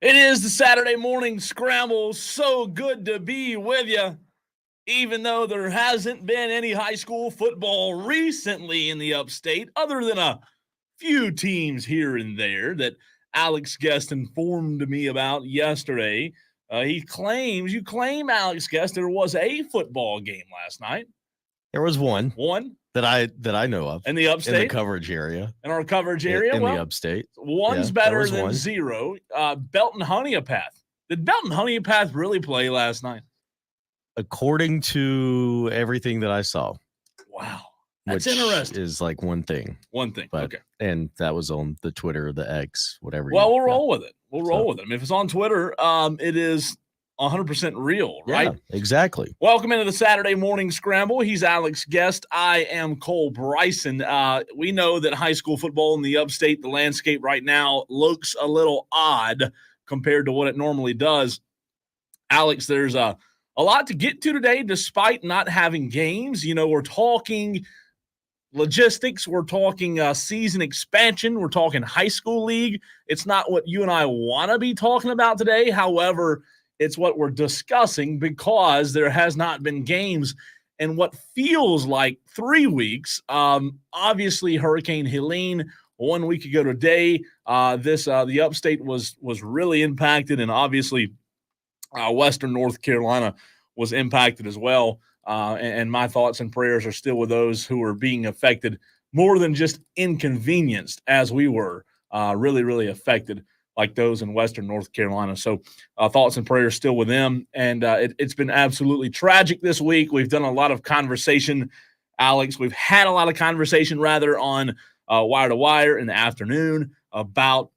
It is the Saturday morning scramble. So good to be with you. Even though there hasn't been any high school football recently in the upstate, other than a few teams here and there that Alex Guest informed me about yesterday. You claim, Alex Guest, there was a football game last night. There was one One that I know of in the upstate, in the coverage area. In our coverage area, in the upstate. One's better than zero. Belton Honeypath. Did Belton Honeypath really play last night? According to everything that I saw. Wow. That's interesting. Is like one thing. But, okay. And that was on the Twitter, the X, whatever. Well, we'll roll with it. We'll roll with it. I mean, if it's on Twitter, it is 100% real, right? Yeah, exactly. Welcome into the Saturday morning scramble. He's Alex Guest. I am Cole Bryson. We know that high school football in the upstate, the landscape right now looks a little odd compared to what it normally does. Alex, there's a lot to get to today despite not having games. You know, we're talking logistics. We're talking season expansion. We're talking high school league. It's not what you and I want to be talking about today. However, it's what we're discussing because there has not been games in what feels like 3 weeks. Obviously, Hurricane Helene 1 week ago today. The upstate was really impacted, and obviously Western North Carolina was impacted as well. And my thoughts and prayers are still with those who are being affected more than just inconvenienced as we were, really, really affected like those in Western North Carolina. So thoughts and prayers still with them. And it's been absolutely tragic this week. We've done a lot of conversation, Alex. We've had a lot of conversation, rather, on Wire to Wire in the afternoon about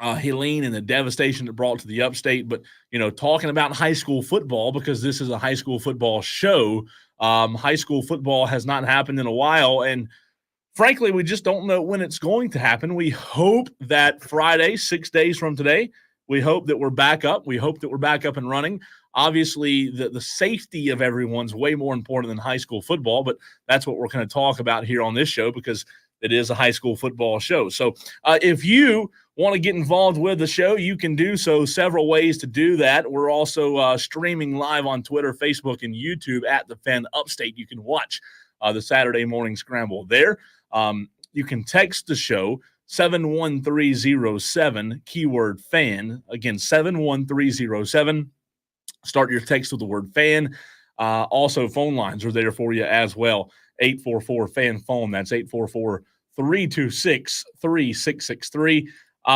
Helene and the devastation it brought to the upstate. But, you know, talking about high school football, because this is a high school football show, high school football has not happened in a while. And frankly, we just don't know when it's going to happen. We hope that Friday, 6 days from today, we hope that we're back up. We hope that we're back up and running. Obviously, the safety of everyone's way more important than high school football, but that's what we're going to talk about here on this show because it is a high school football show. So if you want to get involved with the show, you can do so several ways to do that. We're also streaming live on Twitter, Facebook, and YouTube at The Fan Upstate. You can watch the Saturday morning scramble there. You can text the show 71307, keyword fan. Again, 71307. Start your text with the word fan. Also, phone lines are there for you as well. 844-FAN-PHONE. That's 844-326-3663.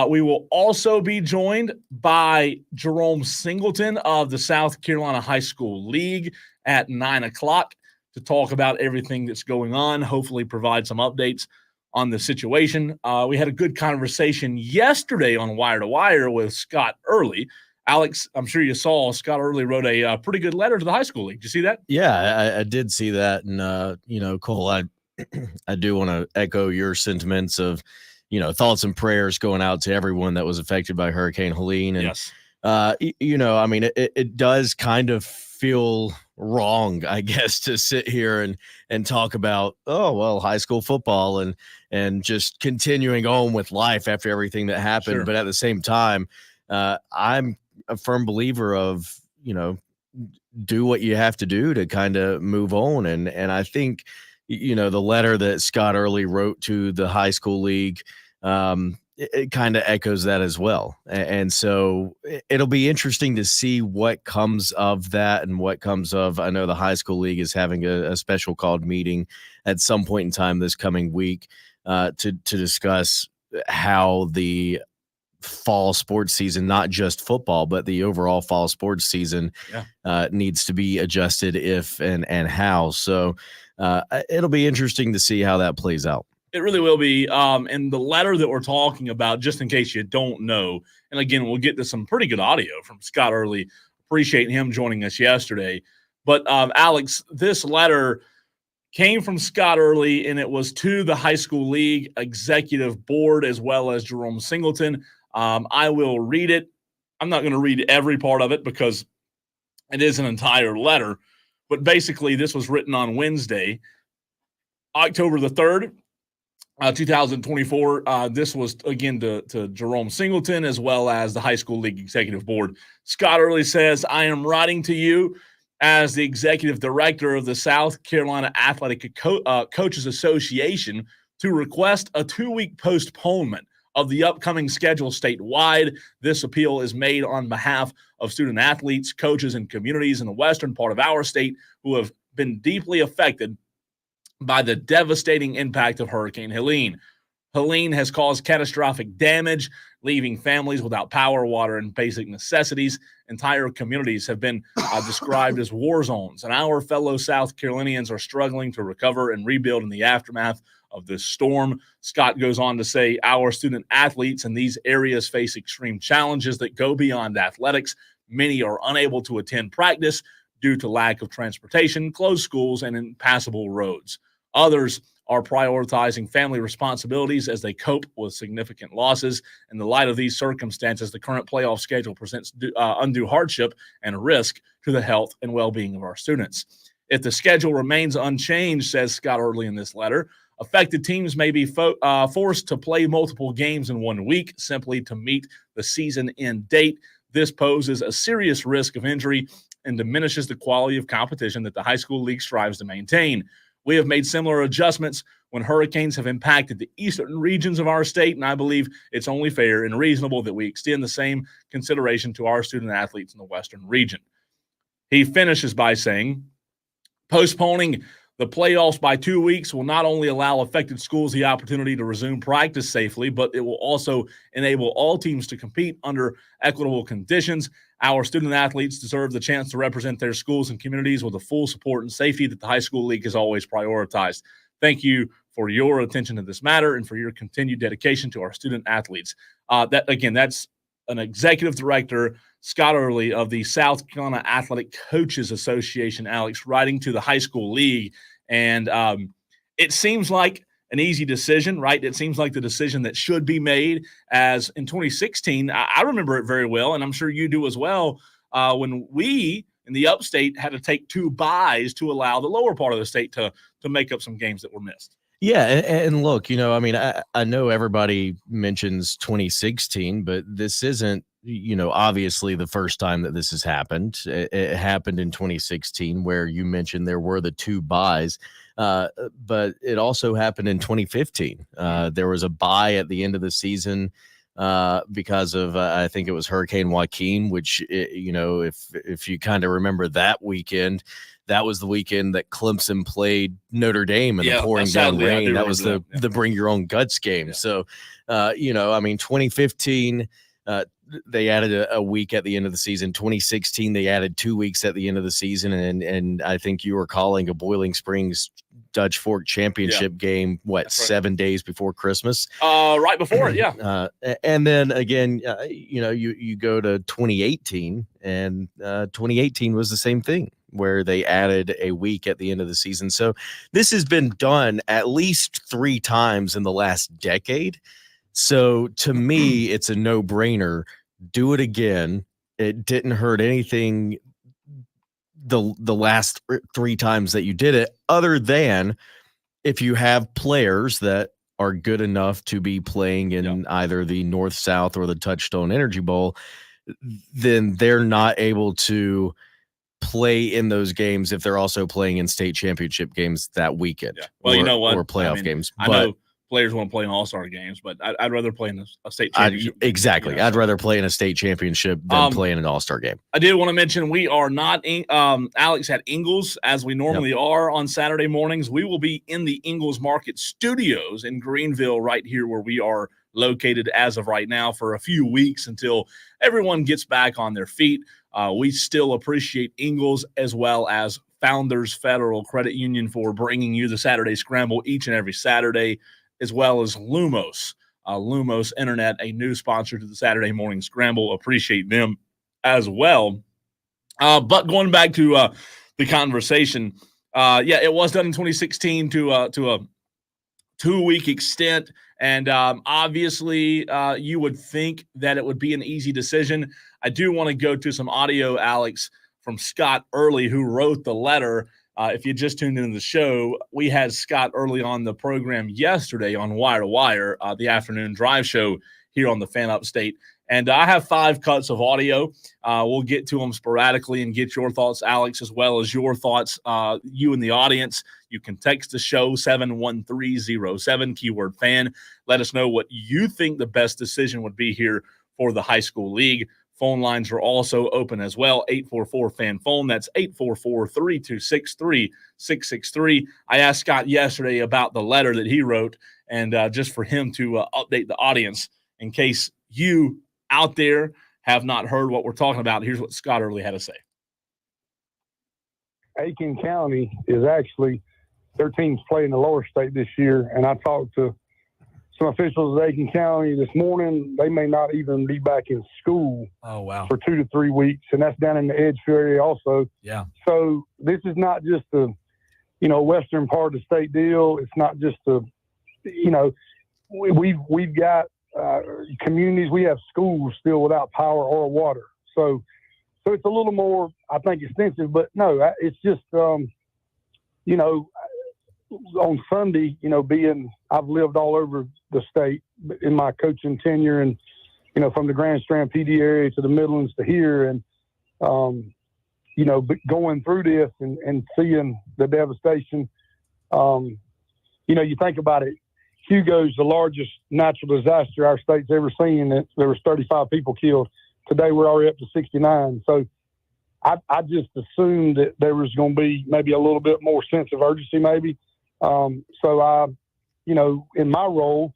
We will also be joined by Jerome Singleton of the South Carolina High School League at 9 o'clock to talk about everything that's going on, hopefully provide some updates on the situation. We had a good conversation yesterday on Wire to Wire with Scott Early. Alex, I'm sure you saw Scott Early wrote a pretty good letter to the high school league. Did you see that? Yeah, I did see that. And, Cole, I do want to echo your sentiments of, thoughts and prayers going out to everyone that was affected by Hurricane Helene. And, yes. It does kind of feel wrong, I guess, to sit here and talk about, high school football and just continuing on with life after everything that happened. Sure. But at the same time, I'm a firm believer of, do what you have to do to kind of move on. And I think, the letter that Scott Early wrote to the high school league, it kind of echoes that as well. And so it'll be interesting to see what comes of that and what comes of, I know the high school league is having a special called meeting at some point in time this coming week to discuss how the fall sports season, not just football, but the overall fall sports season needs to be adjusted if and how. So it'll be interesting to see how that plays out. It really will be. And the letter that we're talking about, just in case you don't know, and again, we'll get to some pretty good audio from Scott Early. Appreciate him joining us yesterday. But Alex, this letter came from Scott Early, and it was to the high school league executive board as well as Jerome Singleton. I will read it. I'm not going to read every part of it because it is an entire letter. But basically, this was written on Wednesday, October the 3rd. 2024. This was, again, to Jerome Singleton as well as the High School League Executive Board. Scott Early says, I am writing to you as the executive director of the South Carolina Athletic Coaches Association to request a 2-week postponement of the upcoming schedule statewide. This appeal is made on behalf of student athletes, coaches, and communities in the western part of our state who have been deeply affected by the devastating impact of Hurricane Helene. Helene has caused catastrophic damage, leaving families without power, water, and basic necessities. Entire communities have been described as war zones, and our fellow South Carolinians are struggling to recover and rebuild in the aftermath of this storm. Scott goes on to say, our student athletes in these areas face extreme challenges that go beyond athletics. Many are unable to attend practice due to lack of transportation, closed schools, and impassable roads. Others are prioritizing family responsibilities as they cope with significant losses. In the light of these circumstances, the current playoff schedule presents undue hardship and risk to the health and well-being of our students. If the schedule remains unchanged, says Scott Early in this letter, affected teams may be forced to play multiple games in 1 week simply to meet the season end date. This poses a serious risk of injury and diminishes the quality of competition that the high school league strives to maintain. We have made similar adjustments when hurricanes have impacted the eastern regions of our state, and I believe it's only fair and reasonable that we extend the same consideration to our student athletes in the western region. He finishes by saying, postponing the playoffs by 2 weeks will not only allow affected schools the opportunity to resume practice safely, but it will also enable all teams to compete under equitable conditions. Our student athletes deserve the chance to represent their schools and communities with the full support and safety that the high school league has always prioritized. Thank you for your attention to this matter and for your continued dedication to our student athletes. That's an executive director, Scott Early of the South Carolina Athletic Coaches Association, Alex, writing to the high school league. And it seems like an easy decision, right? It seems like the decision that should be made, as in 2016, I remember it very well, and I'm sure you do as well, when we in the upstate had to take 2 byes to allow the lower part of the state to make up some games that were missed. Yeah, and look, I mean, I know everybody mentions 2016, but this isn't, obviously the first time that this has happened. It happened in 2016, where you mentioned there were the 2 byes, but it also happened in 2015. There was a bye at the end of the season because of I think it was Hurricane Joaquin, which if you kind of remember that weekend. That was the weekend that Clemson played Notre Dame in the pouring down rain. That was the bring your own guts game. Yeah. So, I mean, 2015, they added a week at the end of the season. 2016, they added 2 weeks at the end of the season. And I think you were calling a Boiling Springs Dutch Fork Championship game, That's 7 days before Christmas? Right before it, yeah. And then again, you go to 2018, and 2018 was the same thing, where they added a week at the end of the season. So this has been done at least 3 times in the last decade. So to me, it's a no-brainer. Do it again. It didn't hurt anything the last 3 times that you did it, other than if you have players that are good enough to be playing in either the North-South or the Touchstone Energy Bowl, then they're not able to play in those games if they're also playing in state championship games that weekend. Yeah. Well, you know what? Or playoff games. I know players want to play in all-star games, but I'd rather play in a state championship. Exactly. I'd rather play in a state championship than play in an all-star game. I did want to mention we are not Alex at Ingalls, as we normally are on Saturday mornings. We will be in the Ingalls Market Studios in Greenville, right here where we are located as of right now, for a few weeks until everyone gets back on their feet. We still appreciate Ingalls as well as Founders Federal Credit Union for bringing you the Saturday Scramble each and every Saturday, as well as Lumos. Lumos Internet, a new sponsor to the Saturday Morning Scramble. Appreciate them as well. But going back to the conversation, it was done in 2016 to a 2-week extent. And obviously, you would think that it would be an easy decision. I do want to go to some audio, Alex, from Scott Early, who wrote the letter. If you just tuned into the show, we had Scott early on the program yesterday on Wire to Wire, the afternoon drive show here on the Fan Upstate. And I have 5 cuts of audio. We'll get to them sporadically and get your thoughts, Alex, as well as your thoughts, you in the audience. You can text the show 71307, keyword fan. Let us know what you think the best decision would be here for the high school league. Phone lines are also open as well, 844-FAN-PHONE. That's 844-326-3663. I asked Scott yesterday about the letter that he wrote, and just for him to update the audience in case you out there have not heard what we're talking about. Here's what Scott Early had to say. Aiken County is actually, their team's playing the lower state this year, and I talked to some officials at Aiken County this morning. They may not even be back in school for 2 to 3 weeks, and that's down in the Edgefield area also. Yeah. So this is not just the, western part of the state deal. It's not just we've got communities. We have schools still without power or water. So it's a little more, I think, extensive. But no, it's just, on Sunday, I've lived all over the state in my coaching tenure, and from the Grand Strand PD area to the Midlands to here, and going through this and seeing the devastation. You think about it. Hugo's the largest natural disaster our state's ever seen. There was 35 people killed. Today we're already up to 69. So I just assumed that there was going to be maybe a little bit more sense of urgency maybe. So I, in my role,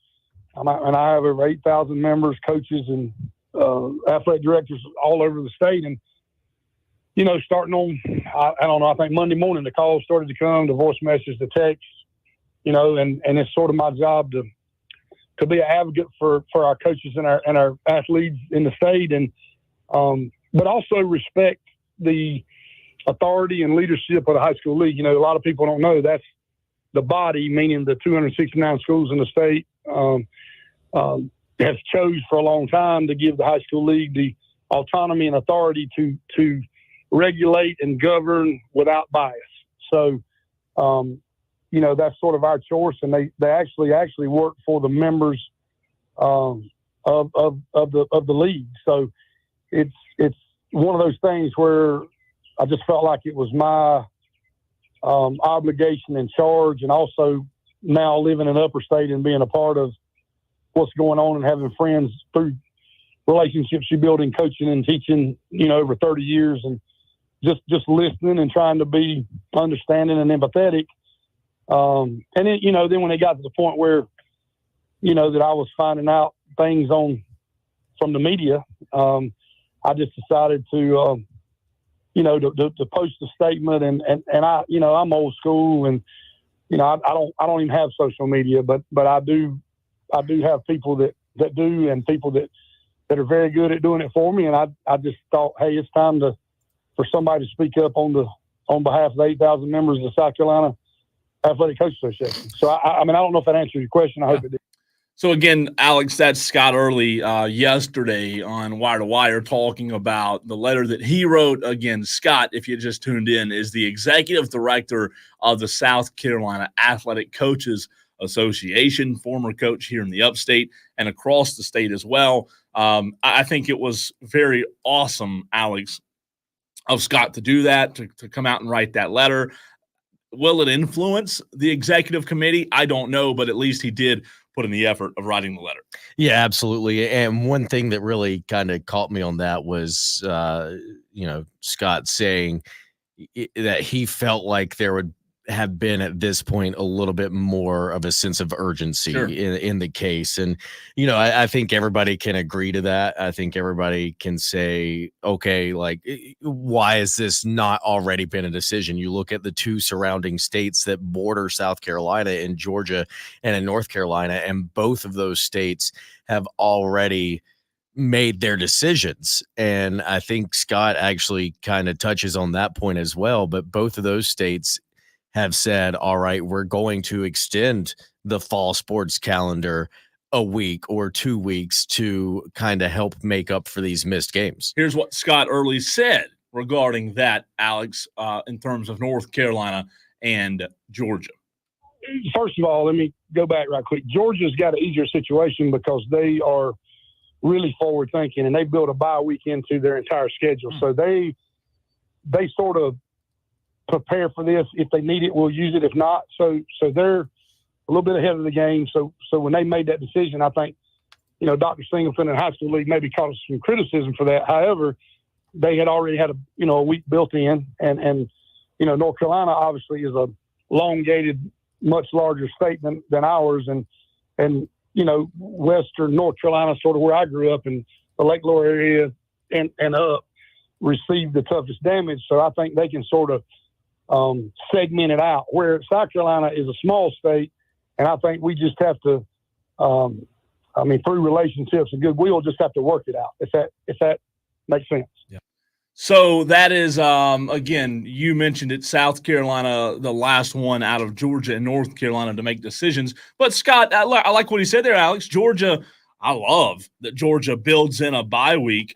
and I have over 8,000 members, coaches, and athletic directors all over the state. And, starting on, I don't know, I think Monday morning, the calls started to come, the voice message, the text, and it's sort of my job to be an advocate for our coaches and our athletes in the state, and but also respect the authority and leadership of the high school league. A lot of people don't know that's the body, meaning the 269 schools in the state, has chose for a long time to give the high school league the autonomy and authority to regulate and govern without bias. So, that's sort of our choice, and they actually work for the members of the league. So it's one of those things where I just felt like it was my obligation and charge, and also now living in Upper State and being a part of what's going on and having friends through relationships you build in coaching and teaching, over 30 years, and just listening and trying to be understanding and empathetic. And then, then when it got to the point where, that I was finding out things from the media, I just decided to post a statement, and I, I'm old school, and, I don't even have social media, but I do have people that do, and people that are very good at doing it for me. And I just thought, hey, it's time for somebody to speak up on behalf of the 8,000 members of the South Carolina Athletic Coaches Association. So I don't know if that answers your question. I hope it did. So again, Alex, that's Scott Early yesterday on Wire to Wire talking about the letter that he wrote. Again, Scott, if you just tuned in, is the executive director of the South Carolina Athletic Coaches Association, former coach here in the Upstate and across the state as well. I think it was very awesome, Alex, of Scott to do that, to come out and write that letter. Will it influence the executive committee? I don't know, but at least he did put in the effort of writing the letter. Yeah, absolutely. And one thing that really kind of caught me on that was, Scott saying that he felt like there would have been at this point a little bit more of a sense of urgency in the case. And, I think everybody can agree to that. I think everybody can say, okay, like, why has this not already been a decision? You look at the 2 surrounding states that border South Carolina, in Georgia and in North Carolina, and both of those states have already made their decisions. And I think Scott actually kind of touches on that point as well. But both of those states have said, all right, we're going to extend the fall sports calendar a week or 2 weeks to kind of help make up for these missed games. Here's what Scott Early said regarding that, Alex, in terms of North Carolina and Georgia? First of all, let me go back right quick. Georgia's got an easier situation because they are really forward thinking, and they built a bye week into their entire schedule. So they sort of prepare for this. If they need it, we'll use it. If not, so they're a little bit ahead of the game. So when they made that decision, I think, Dr. Singleton and High School League maybe caught us some criticism for that. However, they had already had a week built in, and North Carolina obviously is a elongated, much larger state than ours, and Western North Carolina, sort of where I grew up in the Lake Lower area and up, received the toughest damage. So I think they can sort of segment it out, where South Carolina is a small state, and I think we just have to, through relationships and goodwill, just have to work it out, if that makes sense. Yeah. So that is, again, you mentioned it, South Carolina, the last one out of Georgia and North Carolina to make decisions. But, Scott, I like what he said there, Alex. Georgia, I love that Georgia builds in a bye week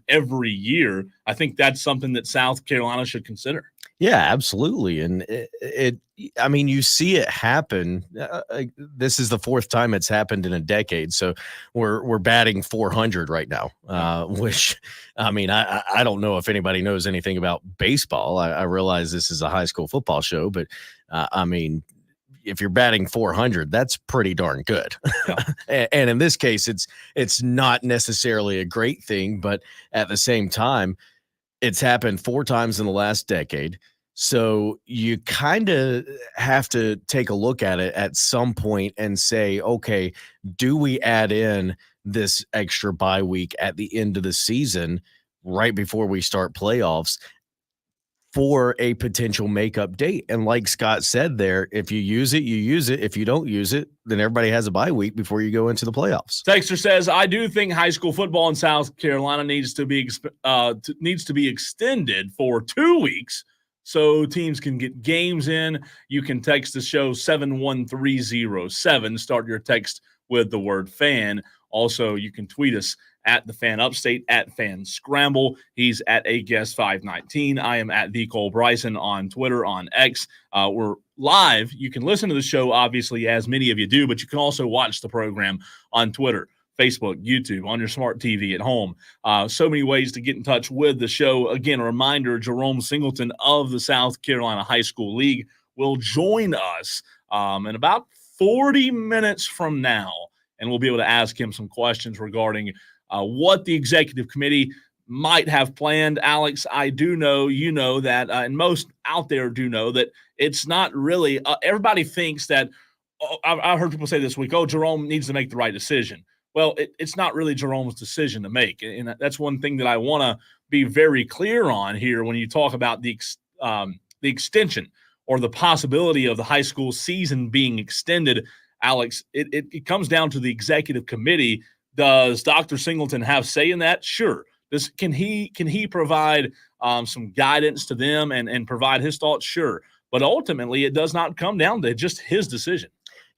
every year. I think that's something that South Carolina should consider. Yeah, absolutely. And you see it happen. This is the fourth time it's happened in a decade. So we're batting 400 right now, which, I don't know if anybody knows anything about baseball. I realize this is a high school football show, but if you're batting 400, that's pretty darn good. Yeah. And in this case, it's not necessarily a great thing, but at the same time, it's happened 4 times in the last decade. So you kind of have to take a look at it at some point and say, okay, do we add in this extra bye week at the end of the season right before we start playoffs for a potential makeup date? And like Scott said there, if you use it, you use it. If you don't use it, then everybody has a bye week before you go into the playoffs. Texter says, I do think high school football in South Carolina needs to be extended for 2 weeks so teams can get games in. You can text the show 71307. Start your text with the word fan. Also, you can tweet us at the Fan Upstate, at Fan Scramble. He's at AGuest519. I am at the Cole Bryson on Twitter, on X. We're live. You can listen to the show, obviously, as many of you do, but you can also watch the program on Twitter, Facebook, YouTube, on your smart TV at home. So many ways to get in touch with the show. Again, a reminder, Jerome Singleton of the South Carolina High School League will join us in about 40 minutes from now, and we'll be able to ask him some questions regarding what the executive committee might have planned. Alex, I do know, that, and most out there do know that it's not really everybody thinks that, I heard people say this week, Jerome needs to make the right decision. Well, it's not really Jerome's decision to make. And that's one thing that I want to be very clear on here when you talk about the extension or the possibility of the high school season being extended. Alex, it comes down to the executive committee. Does Dr. Singleton have say in that? Sure. Can he provide some guidance to them and provide his thoughts? Sure. But ultimately, it does not come down to just his decision.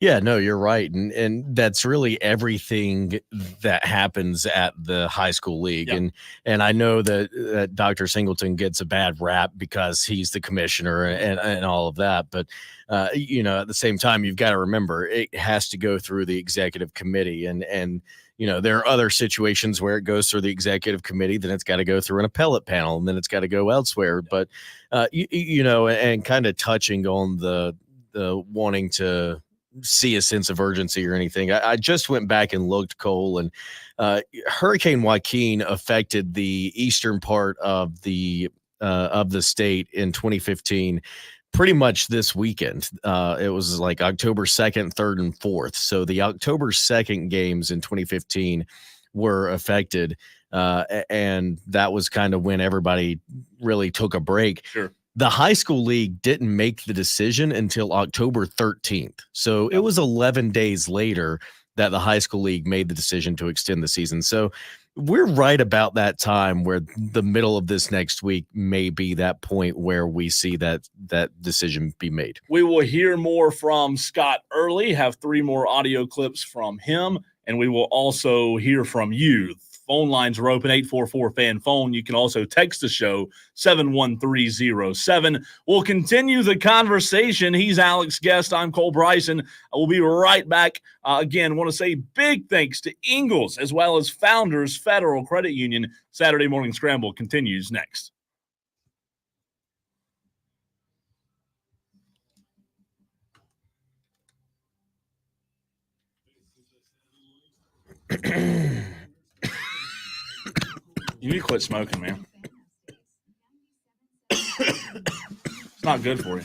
Yeah, no, you're right. And that's really everything that happens at the high school league. Yep. And I know that Dr. Singleton gets a bad rap because he's the commissioner and all of that. But, at the same time, you've got to remember it has to go through the executive committee. And there are other situations where it goes through the executive committee, then it's got to go through an appellate panel, and then it's got to go elsewhere. But, and kind of touching on the wanting to see a sense of urgency or anything. I just went back and looked, Cole, and Hurricane Joaquin affected the eastern part of the state in 2015 pretty much this weekend. It was like October 2nd, 3rd, and 4th. So the October 2nd games in 2015 were affected, and that was kind of when everybody really took a break. Sure. The high school league didn't make the decision until October 13th. So it was 11 days later that the high school league made the decision to extend the season. So we're right about that time where the middle of this next week may be that point where we see that decision be made. We will hear more from Scott early, have 3 more audio clips from him, and we will also hear from you. Phone lines are open, 844-FAN-PHONE. You can also text the show, 71307. We'll continue the conversation. He's Alex Guest. I'm Cole Bryson. We'll be right back. Again, want to say big thanks to Ingalls as well as Founders Federal Credit Union. Saturday Morning Scramble continues next. You need to quit smoking, man. It's not good for you.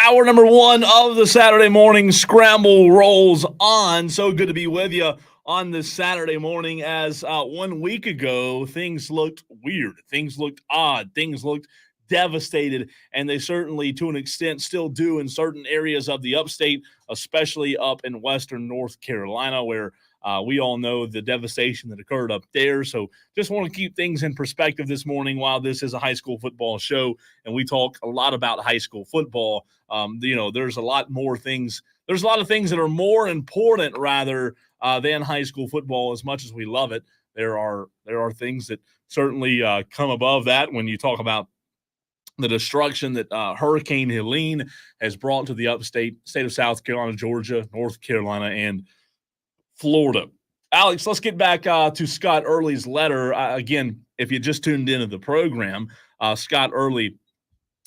Hour number one of the Saturday morning scramble rolls on. So good to be with you on this Saturday morning as 1 week ago, things looked weird. Things looked odd. Things looked devastated, and they certainly, to an extent, still do in certain areas of the upstate, especially up in western North Carolina, where we all know the devastation that occurred up there. So just want to keep things in perspective this morning while this is a high school football show, and we talk a lot about high school football. There's a lot more things. There's a lot of things that are more important, rather, than high school football. As much as we love it, there are things that certainly come above that when you talk about the destruction that Hurricane Helene has brought to the upstate state of South Carolina, Georgia, North Carolina, and Florida. Alex, let's get back to Scott Early's letter. Again, if you just tuned into the program, Scott Early,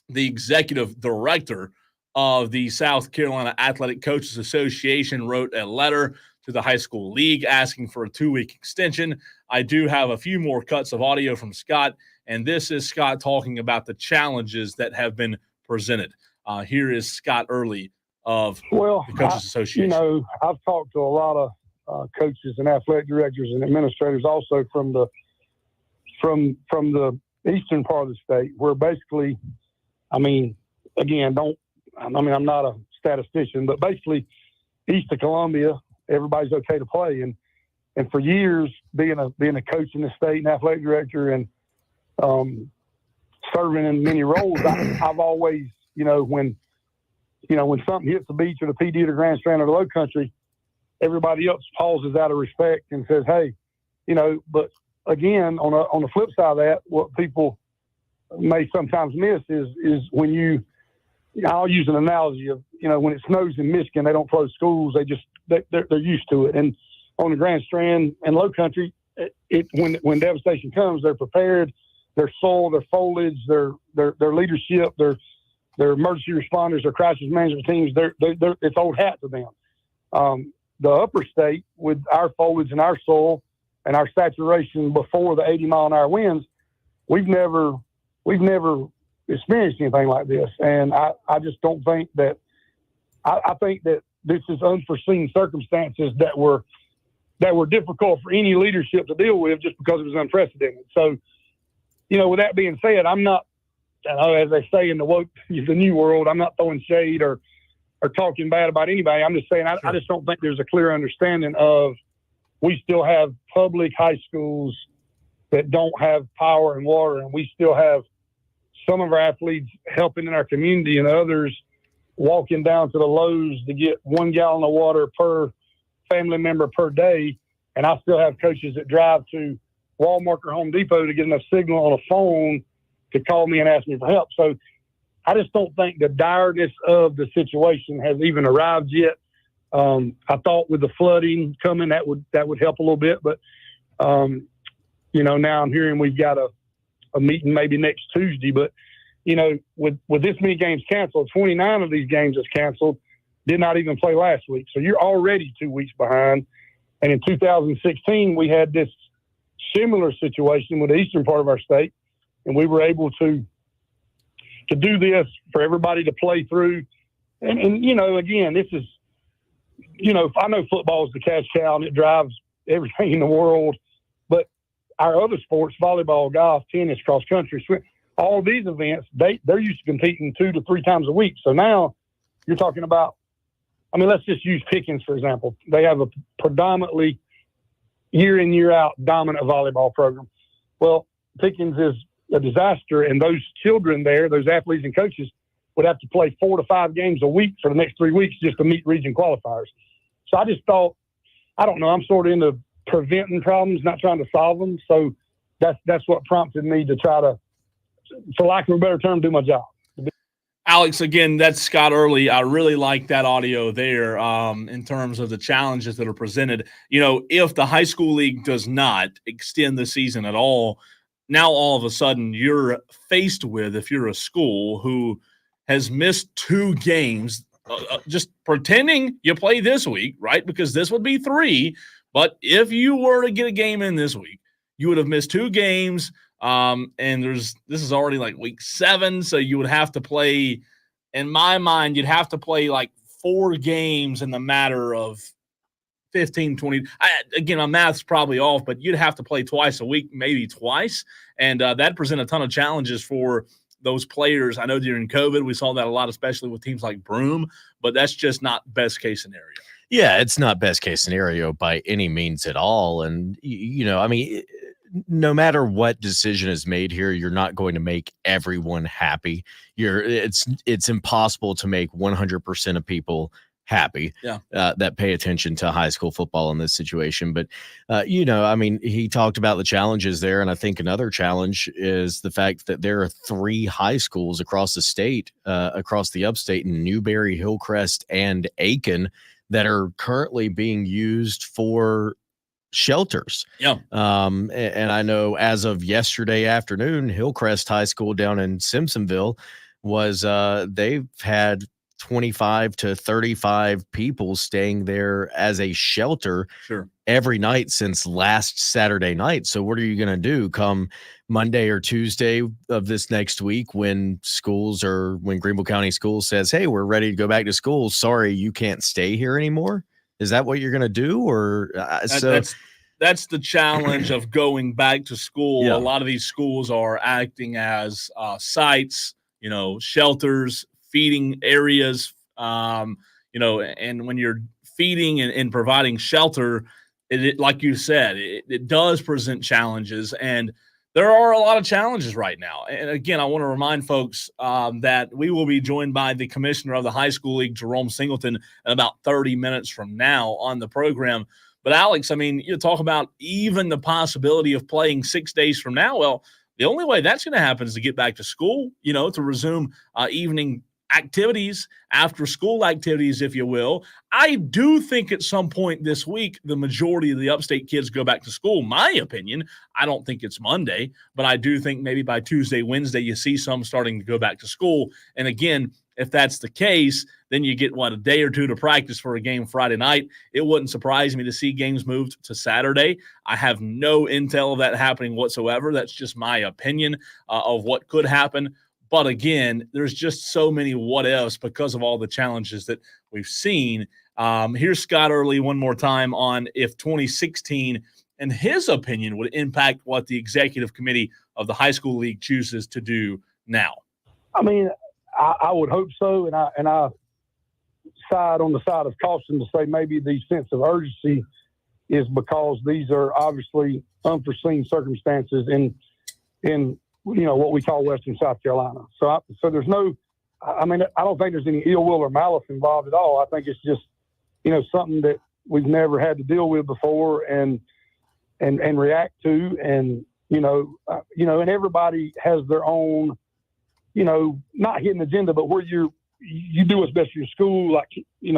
the executive director of the South Carolina Athletic Coaches Association, wrote a letter to the high school league asking for a 2-week extension. I do have a few more cuts of audio from Scott, and this is Scott talking about the challenges that have been presented. Here is Scott Early of the Coaches Association. I've talked to a lot of coaches and athletic directors and administrators also from the eastern part of the state, where basically, I'm not a statistician, but basically east of Columbia, everybody's okay to play. And for years, being a coach in the state and athletic director and serving in many roles, I've always, when something hits the beach or the PD or the Grand Strand or the Low Country, everybody else pauses out of respect and says, hey, but again, on the flip side of that, what people may sometimes miss is when I'll use an analogy of, when it snows in Michigan, they don't close schools. They're used to it. And on the Grand Strand and Low Country, when devastation comes, they're prepared. Their soil, their foliage, their leadership, their emergency responders, their crisis management teams, it's old hat to them. The upper state, with our foliage and our soil and our saturation before the 80-mile-an-hour winds, we've never experienced anything like this. And I just don't think that – I think that this is unforeseen circumstances that were difficult for any leadership to deal with just because it was unprecedented. So, with that being said, I'm not – as they say in the new world, I'm not throwing shade or talking bad about anybody. I'm just saying I just don't think there's a clear understanding of we still have public high schools that don't have power and water, and we still have some of our athletes helping in our community and others walking down to the Lowe's to get 1 gallon of water per family member per day. And I still have coaches that drive to Walmart or Home Depot to get enough signal on a phone to call me and ask me for help. So I just don't think the direness of the situation has even arrived yet. I thought with the flooding coming, that would help a little bit. But, now I'm hearing we've got a meeting maybe next Tuesday. But, with this many games canceled, 29 of these games is canceled, did not even play last week. So you're already 2 weeks behind. And in 2016, we had this similar situation with the eastern part of our state, and we were able to do this for everybody to play through. And again, this is, I know football is the cash cow and it drives everything in the world, but our other sports, volleyball, golf, tennis, cross country, swim, all these events, they're used to competing 2 to 3 times a week. So now you're talking about, let's just use Pickens, for example. They have a predominantly year in, year out dominant volleyball program. Well, Pickens is a disaster, and those children there, those athletes and coaches, would have to play 4 to 5 games a week for the next 3 weeks just to meet region qualifiers. So I just thought, I don't know, I'm sort of into preventing problems, not trying to solve them. So that's what prompted me to try to, for lack of a better term, do my job. Alex, again, that's Scott Early. I really like that audio there in terms of the challenges that are presented. If the high school league does not extend the season at all, now all of a sudden you're faced with, if you're a school who has missed 2 games, just pretending you play this week, right? Because this would be 3. But if you were to get a game in this week, you would have missed 2 games. And this is already like week 7. So you would have to play in my mind, you'd have to play like 4 games in the matter of 15, 20. Again, my math's probably off, but you'd have to play twice a week, maybe twice. And that present a ton of challenges for those players. I know during COVID, we saw that a lot, especially with teams like Broome, but that's just not best case scenario. Yeah, it's not best case scenario by any means at all. And, I mean, no matter what decision is made here, you're not going to make everyone happy. It's impossible to make 100% of people happy that pay attention to high school football in this situation. But, I mean, he talked about the challenges there. And I think another challenge is the fact that there are 3 high schools across the state, across the upstate in Newberry, Hillcrest, and Aiken that are currently being used for shelters. Yeah. And I know as of yesterday afternoon, Hillcrest High School down in Simpsonville was they've had 25 to 35 people staying there as a shelter every night since last Saturday night. So what are you going to do come Monday or Tuesday of this next week when Greenville County Schools says, hey, we're ready to go back to school. Sorry, you can't stay here anymore. Is that what you're going to do? Or that's the challenge of going back to school. Yeah. A lot of these schools are acting as sites, shelters, feeding areas, and when you're feeding and providing shelter, it like you said, it does present challenges, and there are a lot of challenges right now. And again, I want to remind folks that we will be joined by the commissioner of the high school league, Jerome Singleton, in about 30 minutes from now on the program. But Alex, I mean, you talk about even the possibility of playing 6 days from now. Well, the only way that's going to happen is to get back to school, to resume evening activities, after school activities, if you will. I do think at some point this week, the majority of the upstate kids go back to school. My opinion, I don't think it's Monday, but I do think maybe by Tuesday, Wednesday, you see some starting to go back to school. And again, if that's the case, then you get, a day or two to practice for a game Friday night. It wouldn't surprise me to see games moved to Saturday. I have no intel of that happening whatsoever. That's just my opinion of what could happen. But again, there's just so many what ifs because of all the challenges that we've seen. Here's Scott Early one more time on if 2016, in his opinion, would impact what the executive committee of the high school league chooses to do now. I mean, I would hope so, and I side on the side of caution to say maybe the sense of urgency is because these are obviously unforeseen circumstances in what we call Western South Carolina. So there's no, I don't think there's any ill will or malice involved at all. I think it's just, something that we've never had to deal with before and react to. And, and everybody has their own, not hidden agenda, but where you do what's best for your school. Like,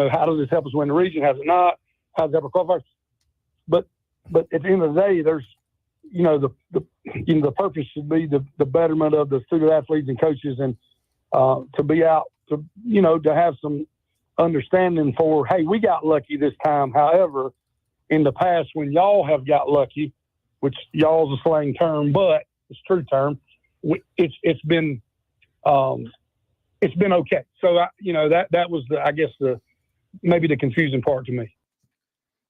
how does this help us win the region? Has it not? How does it help us qualify? But at the end of the day, there's, the purpose should be the betterment of the student athletes and coaches, and to be out to have some understanding for, hey, we got lucky this time. However, in the past, when y'all have got lucky, which y'all's a slang term, but it's a true term, it's been okay. So that was maybe the confusing part to me.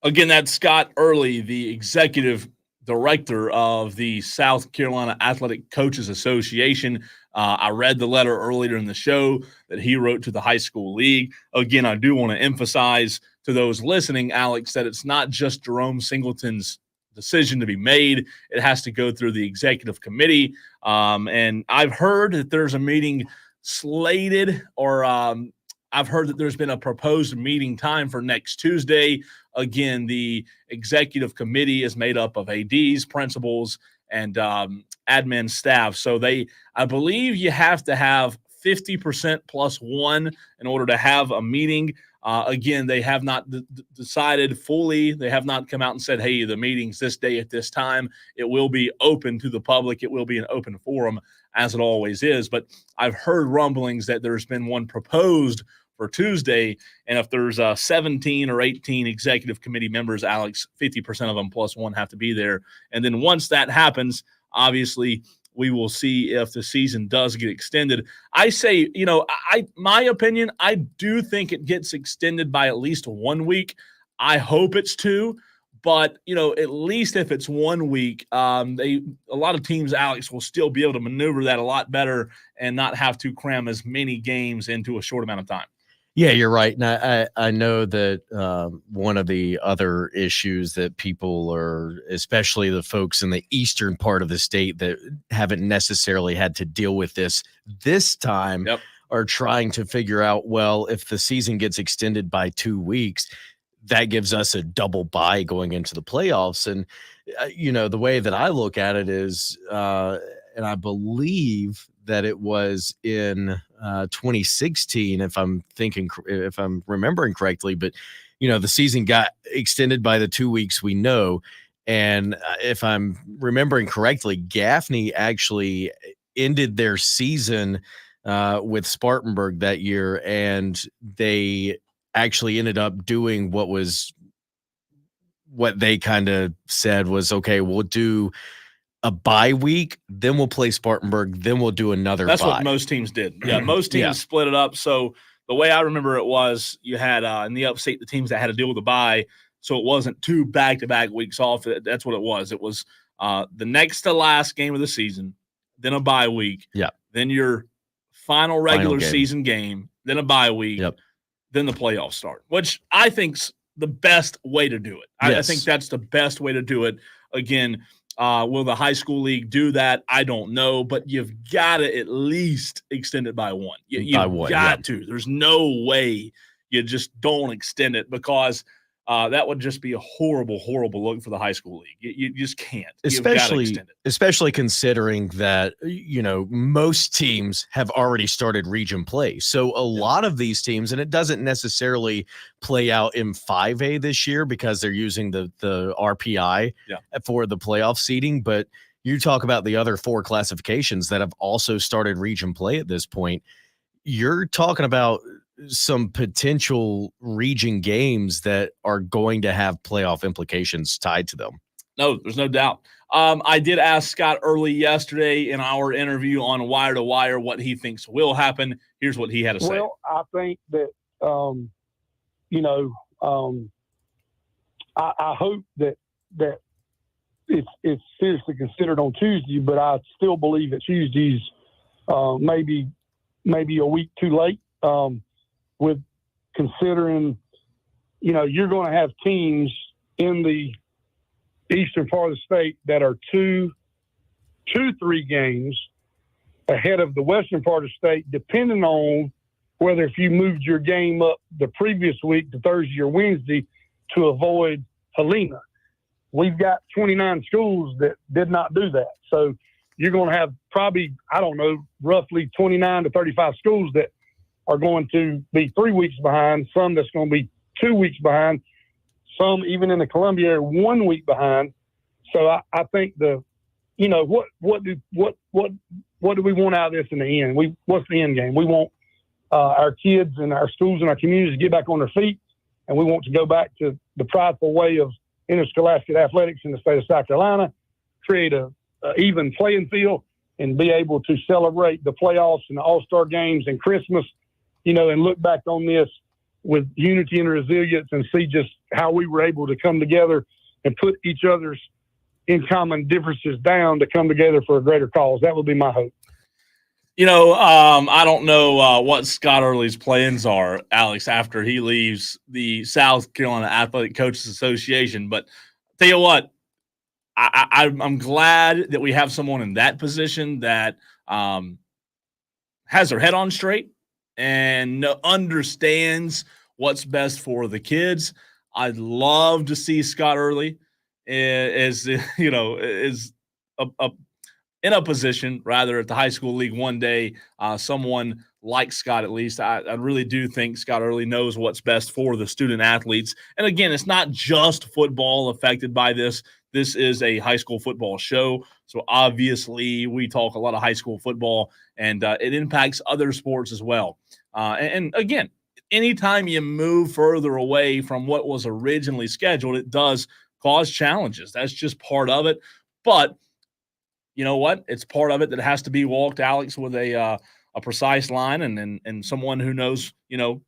Again, that's Scott Early, the executive director of the South Carolina Athletic Coaches Association. I read the letter earlier in the show that he wrote to the high school league. Again, I do want to emphasize to those listening, Alex, that it's not just Jerome Singleton's decision to be made. It has to go through the executive committee. And I've heard that there's a meeting slated, or I've heard that there's been a proposed meeting time for next Tuesday. Again, the executive committee is made up of ADs, principals, and admin staff. So I believe you have to have 50% plus one in order to have a meeting. Again, they have not decided fully. They have not come out and said, hey, the meeting's this day at this time. It will be open to the public. It will be an open forum, as it always is. But I've heard rumblings that there's been one proposed for Tuesday, and if there's 17 or 18 executive committee members, Alex, 50% of them plus one have to be there. And then once that happens, obviously we will see if the season does get extended. I say, my opinion, I do think it gets extended by at least 1 week. I hope it's 2, but at least if it's 1 week, a lot of teams, Alex, will still be able to maneuver that a lot better and not have to cram as many games into a short amount of time. Yeah, you're right. And I know that one of the other issues that people are, especially the folks in the eastern part of the state that haven't necessarily had to deal with this time, Yep. are trying to figure out, well, if the season gets extended by 2 weeks, that gives us a double bye going into the playoffs. And, the way that I look at it is, and I believe that it was in 2016, if I'm remembering correctly, but the season got extended by the 2 weeks we know. And if I'm remembering correctly, Gaffney actually ended their season with Spartanburg that year, and they actually ended up doing what they kind of said was, okay, we'll do a bye week, then we'll play Spartanburg, then we'll do another That's bye. what most teams did. Yeah, most teams split it up. So the way I remember it was you had in the upstate the teams that had to deal with the bye, so it wasn't 2 back-to-back weeks off. That's what it was. It was the next to last game of the season, then a bye week, then your final regular season game, then a bye week, then the playoffs start, which I think's the best way to do it. I think that's the best way to do it. Again, will the high school league do that? I don't know, but you've got to at least extend it by 1. You've got to. There's no way you just don't extend it, because that would just be a horrible, horrible look for the high school league. You just can't. You've got to extend it. Especially considering that, most teams have already started region play. So a lot of these teams, and it doesn't necessarily play out in 5A this year because they're using the RPI for the playoff seeding. But you talk about the other 4 classifications that have also started region play at this point. You're talking about some potential region games that are going to have playoff implications tied to them. No, there's no doubt. I did ask Scott Early yesterday in our interview on Wire to Wire what he thinks will happen. Here's what he had to say. Well, I think that, I hope that it's seriously considered on Tuesday, but I still believe that Tuesday's maybe a week too late. With considering, you're going to have teams in the eastern part of the state that are 3 games ahead of the western part of the state, depending on whether if you moved your game up the previous week to Thursday or Wednesday to avoid Helena. We've got 29 schools that did not do that. So you're going to have probably, roughly 29 to 35 schools that are going to be 3 weeks behind, some that's going to be 2 weeks behind, some even in the Columbia area 1 week behind. So I think what do we want out of this in the end? What's the end game? We want our kids and our schools and our communities to get back on their feet, and we want to go back to the prideful way of interscholastic athletics in the state of South Carolina, create a even playing field, and be able to celebrate the playoffs and the All-Star games and Christmas, and look back on this with unity and resilience and see just how we were able to come together and put each other's in common differences down to come together for a greater cause. That would be my hope. I don't know what Scott Early's plans are, Alex, after he leaves the South Carolina Athletic Coaches Association. But tell you what, I'm glad that we have someone in that position that has their head on straight and understands what's best for the kids. I'd love to see Scott Early is in a position rather at the high school league one day. Someone like Scott, at least, I really do think Scott Early knows what's best for the student athletes. And again, it's not just football affected by this. This is a high school football show. So obviously we talk a lot of high school football, and it impacts other sports as well. And again, anytime you move further away from what was originally scheduled, it does cause challenges. That's just part of it. But you know what? It's part of it that has to be walked, Alex, with a precise line and someone who knows,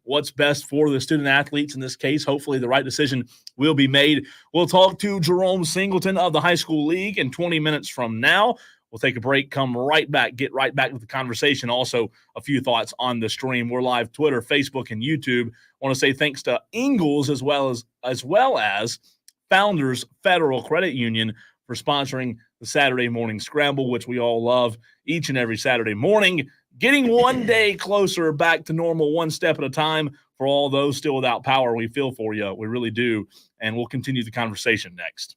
what's best for the student athletes in this case. Hopefully the right decision will be made. We'll talk to Jerome Singleton of the high school league in 20 minutes from now. We'll take a break, come right back, get right back with the conversation. Also, a few thoughts on the stream. We're live Twitter, Facebook, and YouTube. I want to say thanks to Ingalls as well as Founders Federal Credit Union for sponsoring the Saturday Morning Scramble, which we all love each and every Saturday morning. Getting one day closer back to normal, one step at a time. For all those still without power, we feel for you. We really do. And we'll continue the conversation next.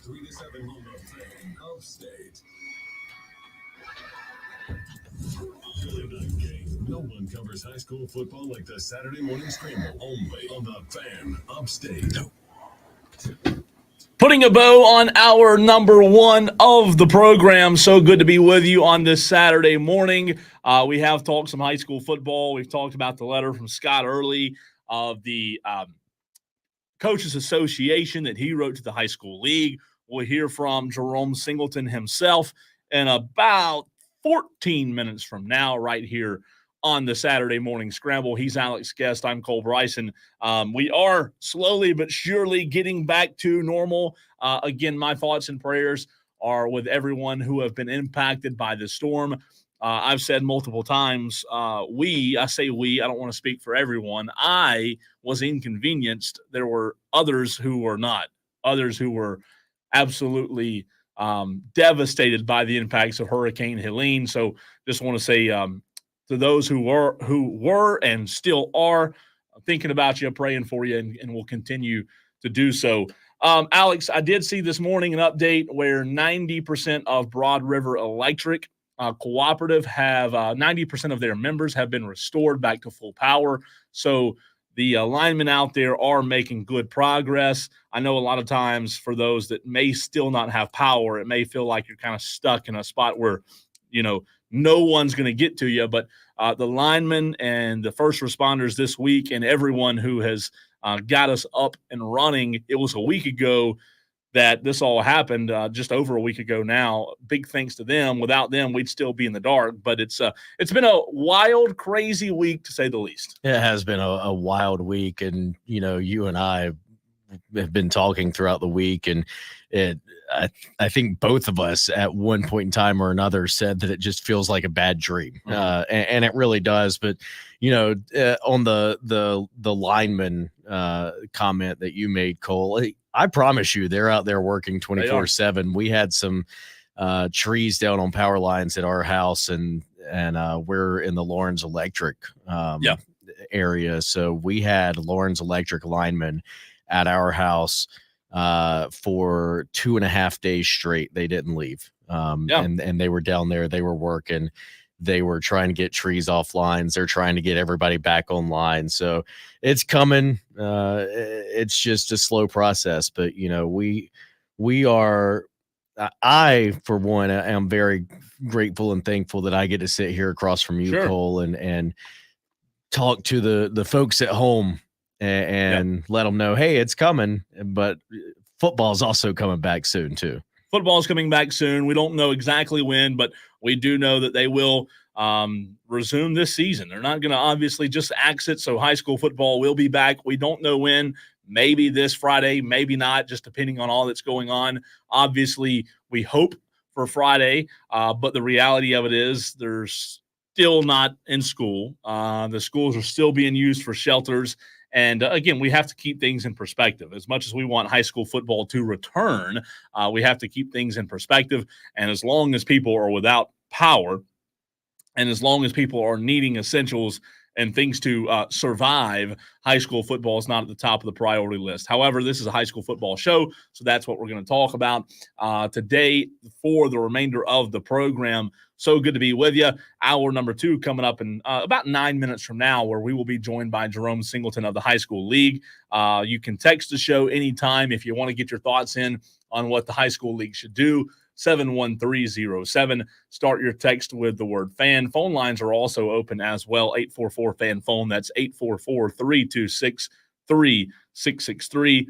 3 to 7 on the Fan Upstate. Really not game. No one covers high school football like the Saturday Morning Scramble. Only on the Fan Upstate. Putting a bow on our number one of the program. So good to be with you on this Saturday morning. We have talked some high school football. We've talked about the letter from Scott Early of the Coaches Association that he wrote to the high school league. We'll hear from Jerome Singleton himself in about 14 minutes from now, right here on the Saturday Morning Scramble. He's Alex Guest. I'm Cole Bryson. We are slowly but surely getting back to normal. Again, my thoughts and prayers are with everyone who have been impacted by the storm. I've said multiple times, I don't want to speak for everyone. I was inconvenienced. There were others who were not, others who were absolutely devastated by the impacts of Hurricane Helene. So just want to say to those who were and still are thinking about you, praying for you, and will continue to do so. Alex, I did see this morning an update where 90% of Broad River Electric Cooperative have 90% of their members have been restored back to full power. So the linemen out there are making good progress. I know a lot of times for those that may still not have power, it may feel like you're kind of stuck in a spot where, no one's going to get to you. But the linemen and the first responders this week and everyone who has got us up and running, it was a week ago that this all happened, just over a week ago now. Big thanks to them. Without them, we'd still be in the dark. But it's been a wild, crazy week, to say the least. It has been a wild week. And, you and I have been talking throughout the week, and I think both of us at one point in time or another said that it just feels like a bad dream. And it really does. But, on the lineman comment that you made, Cole, I promise you they're out there working 24/7. We had some trees down on power lines at our house, and we're in the Lawrence Electric area. So we had Lawrence Electric linemen at our house for 2.5 days straight. They didn't leave. And they were down there, they were working, they were trying to get trees off lines. They're trying to get everybody back online. So it's coming. It's just a slow process, but we are, I, for one, am very grateful and thankful that I get to sit here across from you, Sure. Cole, and talk to the folks at home and let them know, hey, it's coming, but football is also coming back soon too. Football's coming back soon. We don't know exactly when, but we do know that they will resume this season. They're not going to obviously just axe it, so high school football will be back. We don't know when. Maybe this Friday, maybe not, just depending on all that's going on. Obviously, we hope for Friday, but the reality of it is they're still not in school. The schools are still being used for shelters. And again, we have to keep things in perspective. As much as we want high school football to return, we have to keep things in perspective. And as long as people are without power, and as long as people are needing essentials and things to survive, high school football is not at the top of the priority list. However, this is a high school football show, so that's what we're going to talk about today for the remainder of the program. So good to be with you. Hour number 2 coming up in about 9 minutes from now, where we will be joined by Jerome Singleton of the High School League. You can text the show anytime if you want to get your thoughts in on what the High School League should do. 71307. Start your text with the word fan. Phone lines are also open as well. 844-FAN-PHONE. That's 844-326-3663.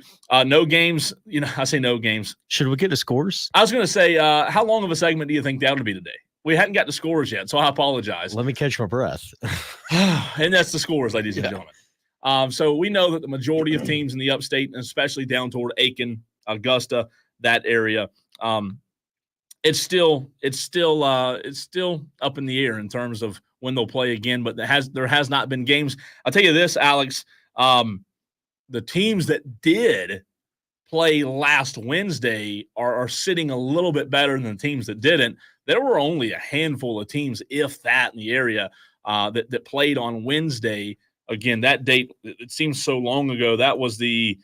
No games. I say no games. Should we get the scores? I was going to say, how long of a segment do you think that would be today? We hadn't got the scores yet, so I apologize. Let me catch my breath. And that's the scores, ladies and gentlemen. So we know that the majority of teams in the upstate, and especially down toward Aiken, Augusta, that area, it's still up in the air in terms of when they'll play again. But there has not been games. I'll tell you this, Alex. The teams that did play last Wednesday are sitting a little bit better than the teams that didn't. There were only a handful of teams, if that, in the area that played on Wednesday. Again, that date, it seems so long ago. That was the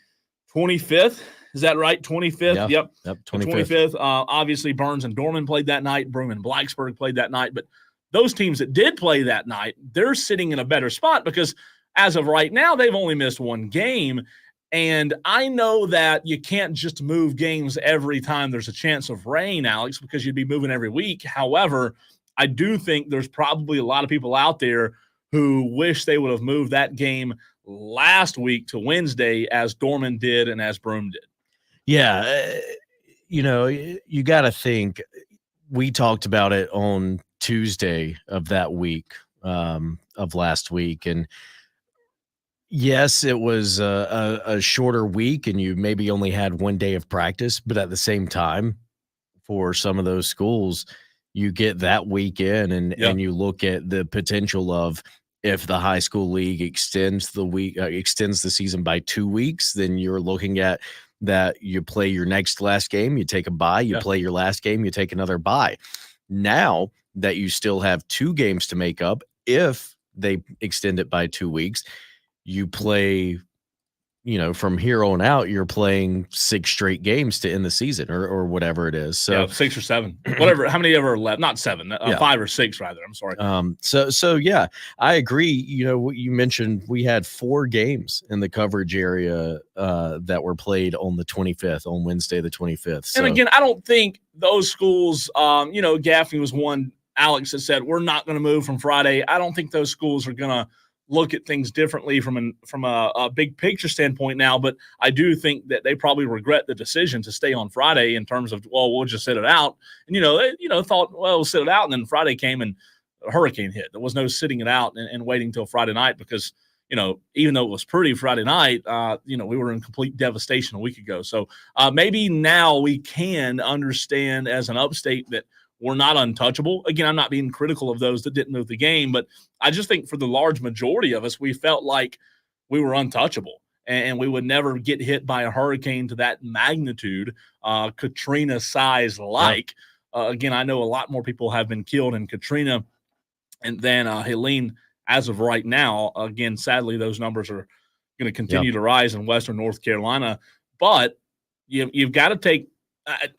25th, Is that right? 25th? Yeah. Yep. Yep. The 25th. 25th. Obviously, Burns and Dorman played that night. Broome and Blacksburg played that night. But those teams that did play that night, they're sitting in a better spot because as of right now, they've only missed one game. And I know that you can't just move games every time there's a chance of rain, Alex, because you'd be moving every week. However, I do think there's probably a lot of people out there who wish they would have moved that game last week to Wednesday as Dorman did and as Broome did. Yeah. You got to think, we talked about it on Tuesday of that week, of last week. And yes, it was a shorter week and you maybe only had one day of practice, but at the same time, for some of those schools, you get that week in and you look at the potential of, if the high school league extends the season by 2 weeks, then you're looking at that you play your last game, you take a bye, you play your last game, you take another bye. Now that you still have 2 games to make up, if they extend it by 2 weeks, you play, from here on out, you're playing 6 straight games to end the season or whatever it is. So 6 or 7, whatever. How many ever left? Not 7, 5 or 6 rather. I'm sorry. So yeah, I agree. What you mentioned, we had 4 games in the coverage area that were played on the 25th, on Wednesday, the 25th. So. And again, I don't think those schools, Gaffney was one, Alex, that said, we're not going to move from Friday. I don't think those schools are going to look at things differently from a big picture standpoint now, but I do think that they probably regret the decision to stay on Friday in terms of, well, we'll just sit it out. And, they thought, well, we'll sit it out. And then Friday came and a hurricane hit. There was no sitting it out and waiting till Friday night because, even though it was pretty Friday night, we were in complete devastation a week ago. So maybe now we can understand as an upstate that we're not untouchable. Again, I'm not being critical of those that didn't move the game, but I just think for the large majority of us, we felt like we were untouchable and we would never get hit by a hurricane to that magnitude, Katrina size like. Again, I know a lot more people have been killed in Katrina and then Helene as of right now. Again, sadly, those numbers are going to continue to rise in Western North Carolina, but you've got to take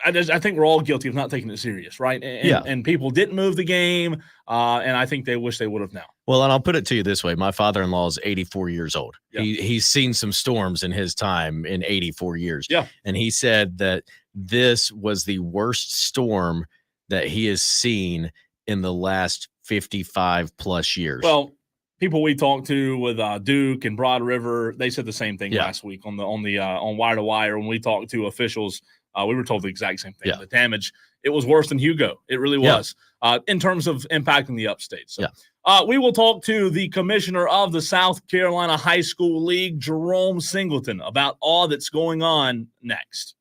I think we're all guilty of not taking it serious, right? And people didn't move the game, and I think they wish they would have now. Well, and I'll put it to you this way. My father-in-law is 84 years old. Yeah. He's seen some storms in his time in 84 years. Yeah. And he said that this was the worst storm that he has seen in the last 55 plus years. Well, people we talked to with Duke and Broad River, they said the same thing last week on Wire to Wire when we talked to officials. We were told the exact same thing. The damage, it was worse than Hugo. It really was in terms of impacting the upstate. So we will talk to the commissioner of the South Carolina High School League, Jerome Singleton, about all that's going on next.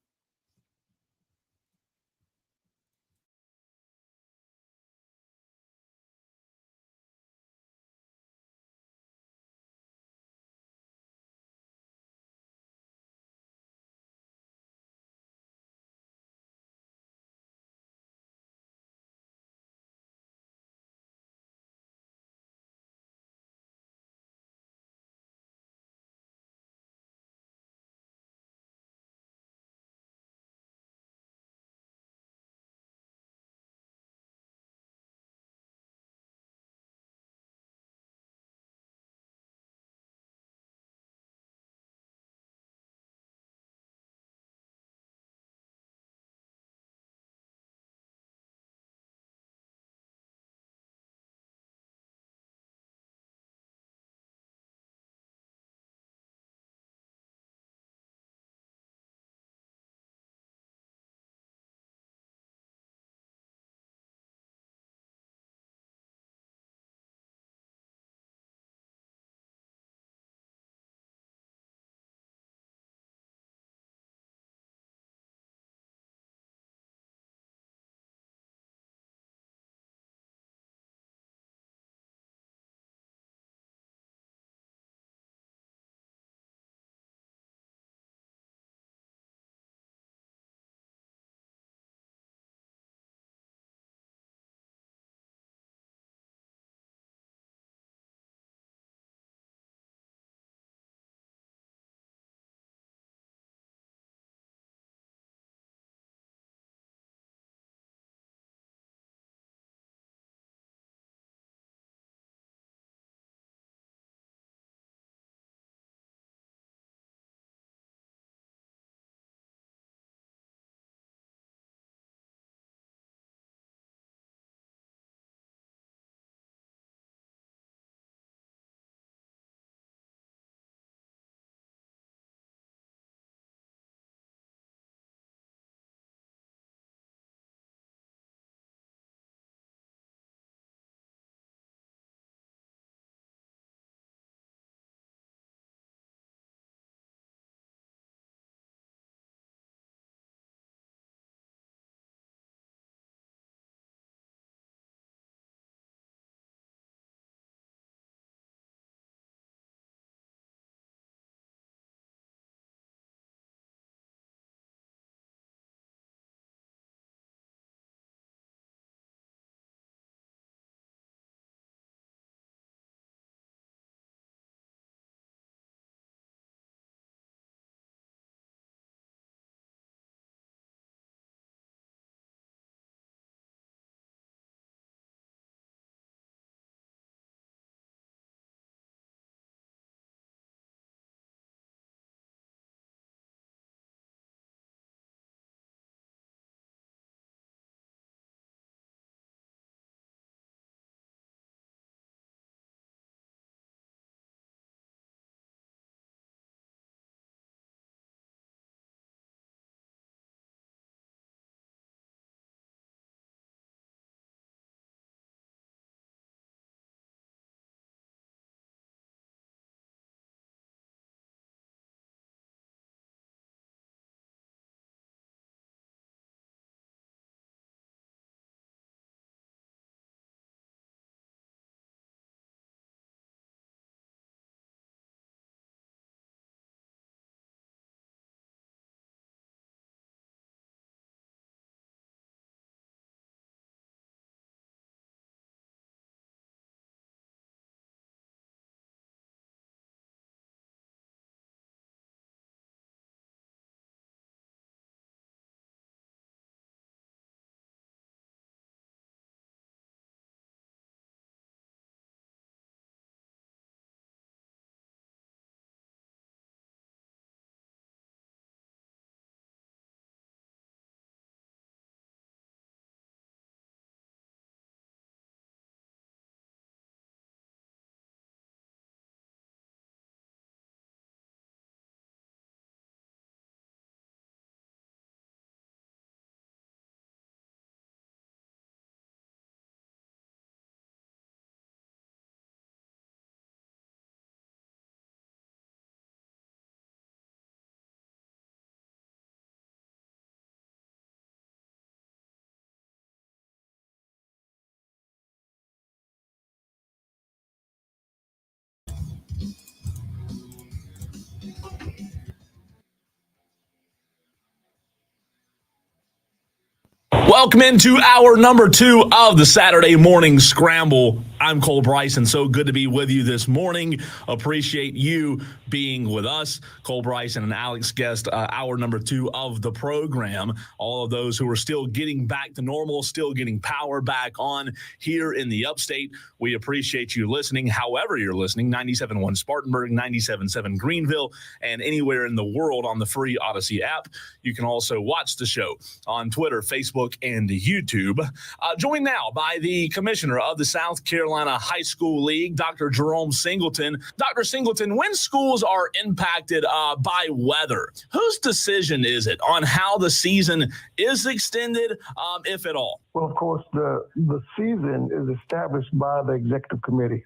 Welcome into hour number 2 of the Saturday Morning Scramble. I'm Cole Bryson. So good to be with you this morning. Appreciate you being with us. Cole Bryson and Alex Guest, hour number 2 of the program. All of those who are still getting back to normal, still getting power back on here in the upstate. We appreciate you listening, however you're listening. 97.1 Spartanburg, 97.7 Greenville, and anywhere in the world on the free Odyssey app. You can also watch the show on Twitter, Facebook, and YouTube. Joined now by the commissioner of the South Carolina High School League, Dr. Jerome Singleton. Dr. Singleton, when schools are impacted by weather, whose decision is it on how the season is extended, if at all? Well, of course, the season is established by the executive committee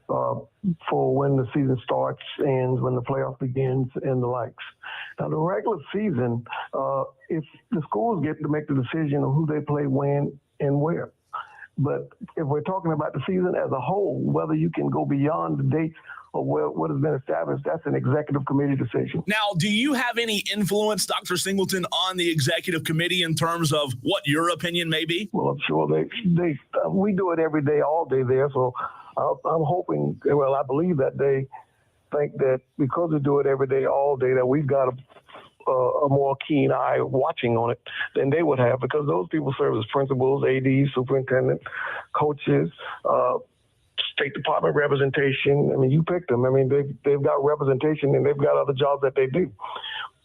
for when the season starts, ends, when the playoff begins, and the likes. Now, the regular season, if the schools get to make the decision on who they play, when, and where. But if we're talking about the season as a whole, whether you can go beyond the dates or what has been established, that's an executive committee decision. Now, do you have any influence, Dr. Singleton, on the executive committee in terms of what your opinion may be? Well, I'm sure we do it every day, all day there. So I'm hoping, well, I believe that they think that because we do it every day, all day, that we've got a more keen eye watching on it than they would have, because those people serve as principals, ADs, superintendent, coaches, State Department representation. I mean, you picked them. I mean, they've got representation and they've got other jobs that they do.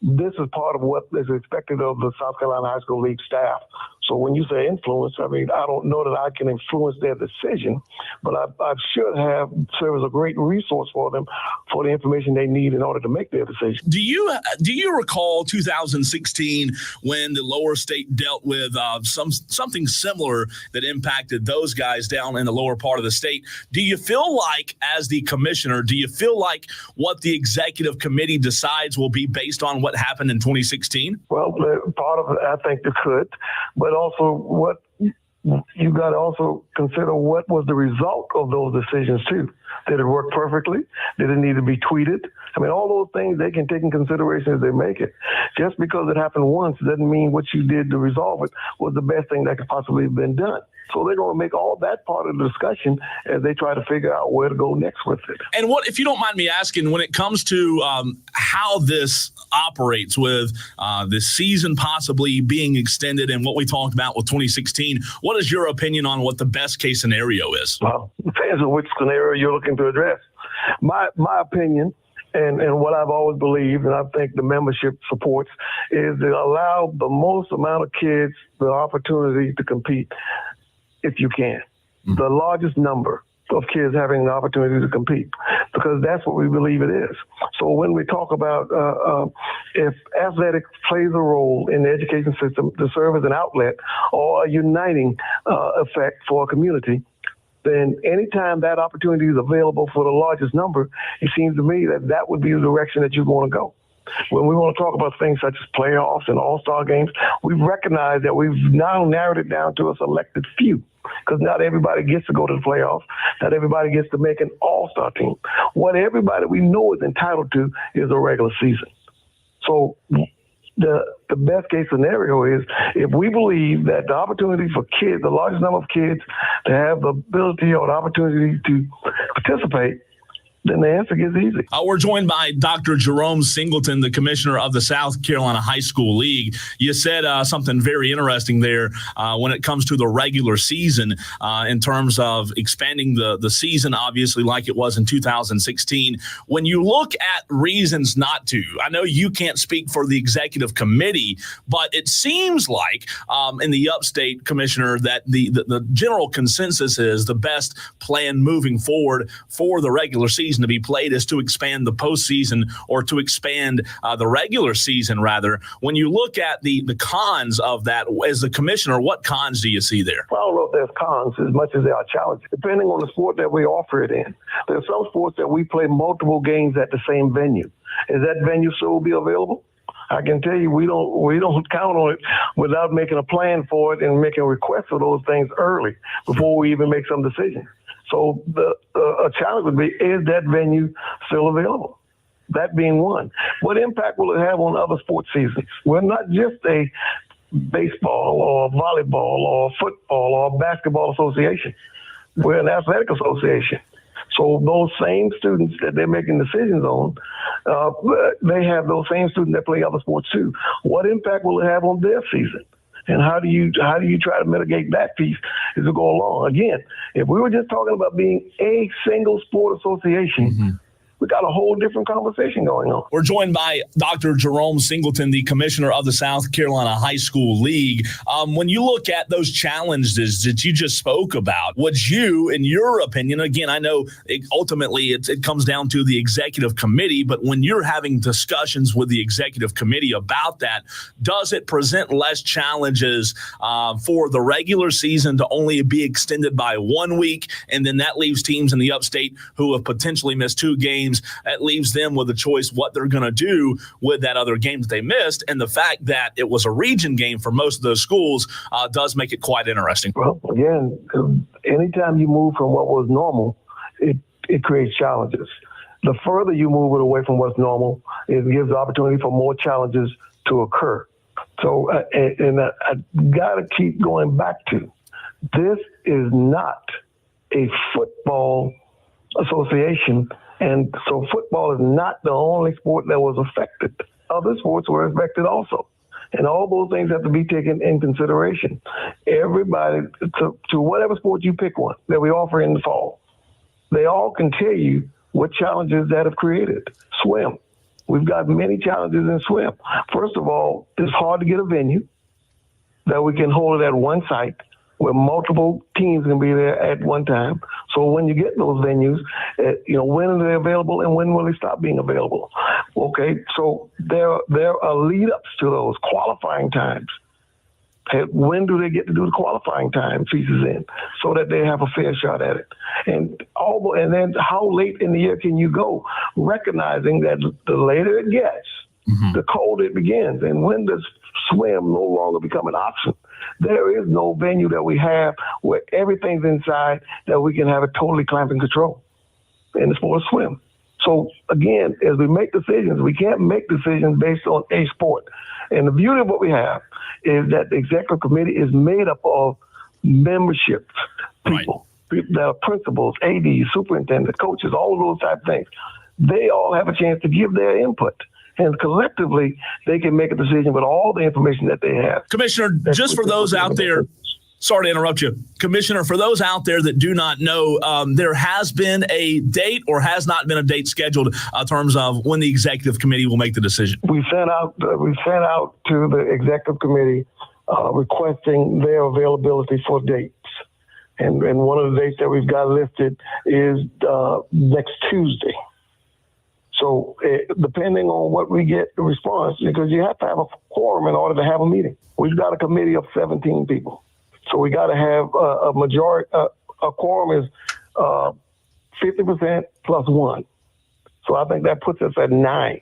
This is part of what is expected of the South Carolina High School League staff. So when you say influence, I mean, I don't know that I can influence their decision, but I should have served as a great resource for them for the information they need in order to make their decision. Do you recall 2016 when the lower state dealt with something similar that impacted those guys down in the lower part of the state? Do you feel like, as the commissioner, do you feel like what the executive committee decides will be based on what happened in 2016? Well, part of it, I think they could, but also what you got to also consider what was the result of those decisions too. Did it work perfectly? Did it need to be tweeted? I mean, all those things they can take in consideration as they make it. Just because it happened once doesn't mean what you did to resolve it was the best thing that could possibly have been done. So they're going to make all that part of the discussion as they try to figure out where to go next with it. And what, if you don't mind me asking, when it comes to how this operates with the season possibly being extended and what we talked about with 2016, what is your opinion on what the best case scenario is? Well, it depends on which scenario you're looking to address. My opinion, and what I've always believed, and I think the membership supports, is to allow the most amount of kids the opportunity to compete if you can. The largest number of kids having the opportunity to compete, because that's what we believe it is. So when we talk about if athletics plays a role in the education system to serve as an outlet or a uniting effect for a community, then anytime that opportunity is available for the largest number, it seems to me that that would be the direction that you're going to go. When we want to talk about things such as playoffs and all-star games, we recognize that we've now narrowed it down to a selected few, because not everybody gets to go to the playoffs. Not everybody gets to make an all-star team. What everybody we know is entitled to is a regular season. So the best case scenario is if we believe that the opportunity for kids, the largest number of kids, to have the ability or the opportunity to participate, then the answer gets easy. We're joined by Dr. Jerome Singleton, the commissioner of the South Carolina High School League. You said something very interesting there when it comes to the regular season in terms of expanding the season, obviously, like it was in 2016. When you look at reasons not to, I know you can't speak for the executive committee, but it seems like in the upstate, Commissioner, that the general consensus is the best plan moving forward for the regular season to be played is to expand the postseason, or to expand the regular season, rather. When you look at the cons of that, as the commissioner, what cons do you see there? Well, I don't know if there's cons as much as there are challenges, depending on the sport that we offer it in. There's some sports that we play multiple games at the same venue. Is that venue still be available? I can tell you we don't count on it without making a plan for it and making requests for those things early before we even make some decisions. So a challenge would be, is that venue still available? That being one. What impact will it have on other sports seasons? We're not just a baseball or volleyball or football or basketball association. We're an athletic association. So those same students that they're making decisions on, they have those same students that play other sports too. What impact will it have on their season? And how do you try to mitigate that piece as we go along? Again, if we were just talking about being a single sport association, we got a whole different conversation going on. We're joined by Dr. Jerome Singleton, the commissioner of the South Carolina High School League. When you look at those challenges that you just spoke about, would you, in your opinion, again, I know ultimately it comes down to the executive committee, but when you're having discussions with the executive committee about that, does it present less challenges for the regular season to only be extended by 1 week, and then that leaves teams in the upstate who have potentially missed 2 games? It leaves them with a choice what they're going to do with that other game that they missed. And the fact that it was a region game for most of those schools does make it quite interesting. Well, again, anytime you move from what was normal, it creates challenges. The further you move it away from what's normal, it gives the opportunity for more challenges to occur. So, and I got to keep going back to, this is not a football association. And so football is not the only sport that was affected. Other sports were affected also. And all those things have to be taken in consideration. Everybody, to whatever sport you pick one that we offer in the fall, they all can tell you what challenges that have created. Swim. We've got many challenges in swim. First of all, it's hard to get a venue that we can hold it at one site where multiple teams can be there at one time. So when you get those venues, when are they available and when will they stop being available? Okay, so there are lead-ups to those qualifying times. When do they get to do the qualifying time pieces in so that they have a fair shot at it? And then how late in the year can you go, recognizing that the later it gets, the colder it begins. And when does swim no longer become an option? There is no venue that we have where everything's inside that we can have it totally clamping control in the sport of swim. So again, as we make decisions, we can't make decisions based on a sport. And the beauty of what we have is that the executive committee is made up of membership people, people that are principals, ADs, superintendents, coaches, all of those type of things. They all have a chance to give their input. And collectively, they can make a decision with all the information that they have. Commissioner, just for those out there, sorry to interrupt you. Commissioner, for those out there that do not know, there has been a date or has not been a date scheduled in terms of when the executive committee will make the decision. We sent out to the executive committee requesting their availability for dates. And one of the dates that we've got listed is next Tuesday. So depending on what we get the response, because you have to have a quorum in order to have a meeting. We've got a committee of 17 people. So we got to have a majority, a quorum is 50% plus 1. So I think that puts us at 9.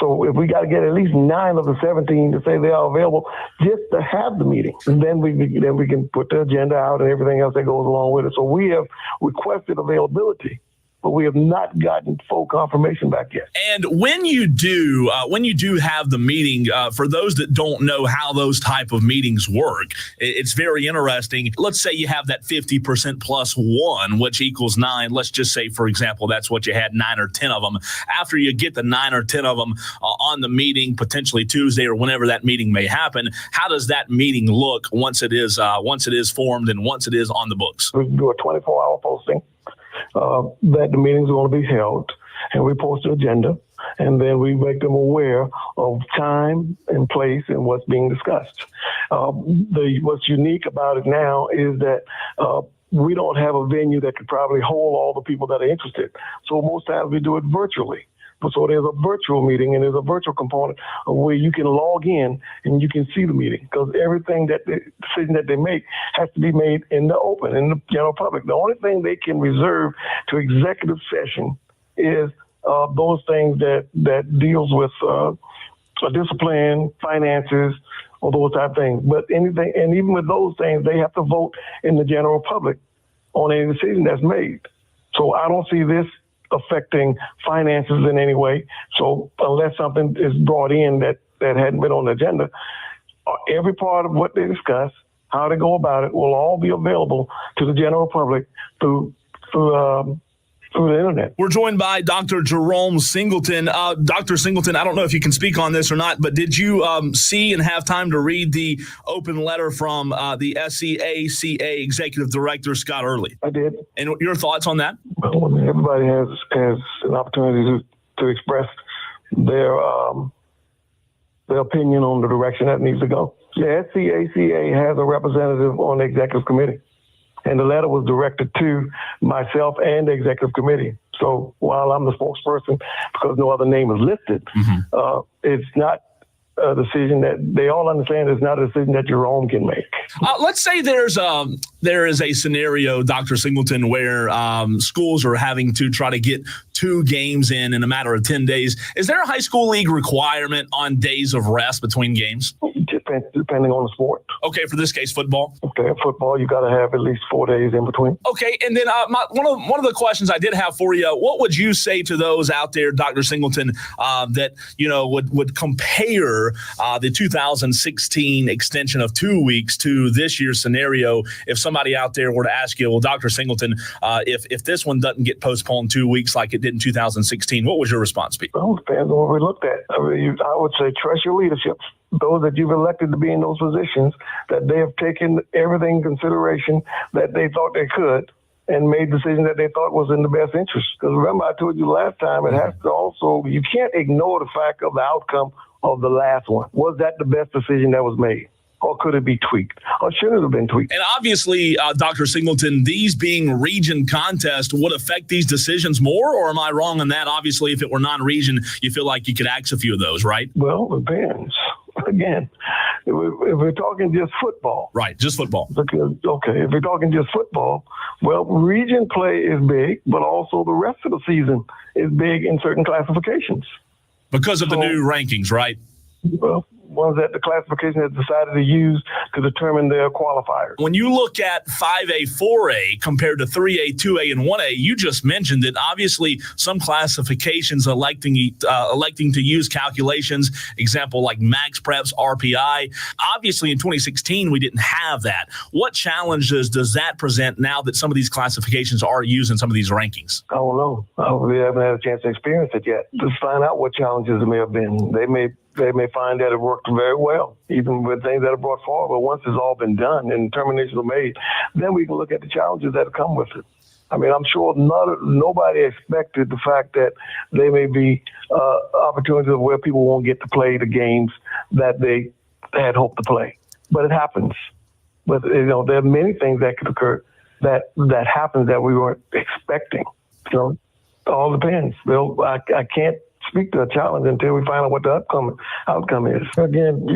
So if we got to get at least 9 of the 17 to say they are available just to have the meeting, and then we can put the agenda out and everything else that goes along with it. So we have requested availability, but we have not gotten full confirmation back yet. And when you do have the meeting, for those that don't know how those type of meetings work, it's very interesting. Let's say you have that 50% plus 1, which equals 9. Let's just say, for example, that's what you had, 9 or 10 of them. After you get the 9 or 10 of them on the meeting, potentially Tuesday or whenever that meeting may happen, how does that meeting look once it is formed and once it is on the books? We do a 24-hour posting. That the meetings are going to be held, and we post the agenda, and then we make them aware of time and place and what's being discussed. What's unique about it now is that we don't have a venue that could probably hold all the people that are interested. So most times we do it virtually. So there's a virtual meeting and there's a virtual component where you can log in and you can see the meeting, because everything decision that they make has to be made in the open, in the general public. The only thing they can reserve to executive session is those things that deals with discipline, finances, or those type of things. But anything, and even with those things, they have to vote in the general public on any decision that's made. So I don't see this affecting finances in any way. So unless something is brought in that hadn't been on the agenda, every part of what they discuss, how they go about it, will all be available to the general public through the internet. We're joined by Dr. Jerome Singleton. Dr. Singleton, I don't know if you can speak on this or not, but did you see and have time to read the open letter from the SCACA Executive Director, Scott Early? I did. And your thoughts on that? Well, everybody has an opportunity to express their opinion on the direction that needs to go. The SCACA has a representative on the executive committee, and the letter was directed to myself and the executive committee. So while I'm the spokesperson, because no other name is listed, it's not a decision that they all understand. It's not a decision that Jerome can make. Let's say there is a scenario, Dr. Singleton, where schools are having to try to get 2 games in a matter of 10 days. Is there a high school league requirement on days of rest between games? Depending on the sport. Okay, for this case, football. Okay, football, you got to have at least 4 days in between. Okay, and then one of the questions I did have for you, what would you say to those out there, Dr. Singleton, that would compare the 2016 extension of 2 weeks to this year's scenario? If somebody out there were to ask you, well, Dr. Singleton, if this one doesn't get postponed 2 weeks like it did in 2016, what would your response be? Well, it depends on what we looked at. I would say trust your leadership. Those that you've elected to be in those positions, that they have taken everything in consideration that they thought they could and made decisions that they thought was in the best interest. Because remember, I told you last time, it has to also, you can't ignore the fact of the outcome of the last one. Was that the best decision that was made? Or could it be tweaked? Or should it have been tweaked? And obviously, Dr. Singleton, these being region contests would affect these decisions more, or am I wrong on that? Obviously, if it were non-region, you feel like you could axe a few of those, right? Well, it depends. Again, if we're talking just football. Right, just football. Okay, if we're talking just football, well, region play is big, but also the rest of the season is big in certain classifications. Because of the new rankings, right? Well, ones that the classification has decided to use to determine their qualifiers. When you look at 5A, 4A compared to 3A, 2A, and 1A, you just mentioned that obviously some classifications electing to use calculations, example like max preps, RPI. Obviously in 2016, we didn't have that. What challenges does that present now that some of these classifications are used in some of these rankings? I don't know. We haven't had a chance to experience it yet. Just find out what challenges there may have been. They may find that it worked very well, even with things that are brought forward. But once it's all been done and determinations are made, then we can look at the challenges that come with it. I mean, I'm sure nobody expected the fact that there may be opportunities where people won't get to play the games that they had hoped to play. But it happens. But, there are many things that could occur that happens that we weren't expecting. So it all depends. Well, I can't speak to a challenge until we find out what the outcome is. Again,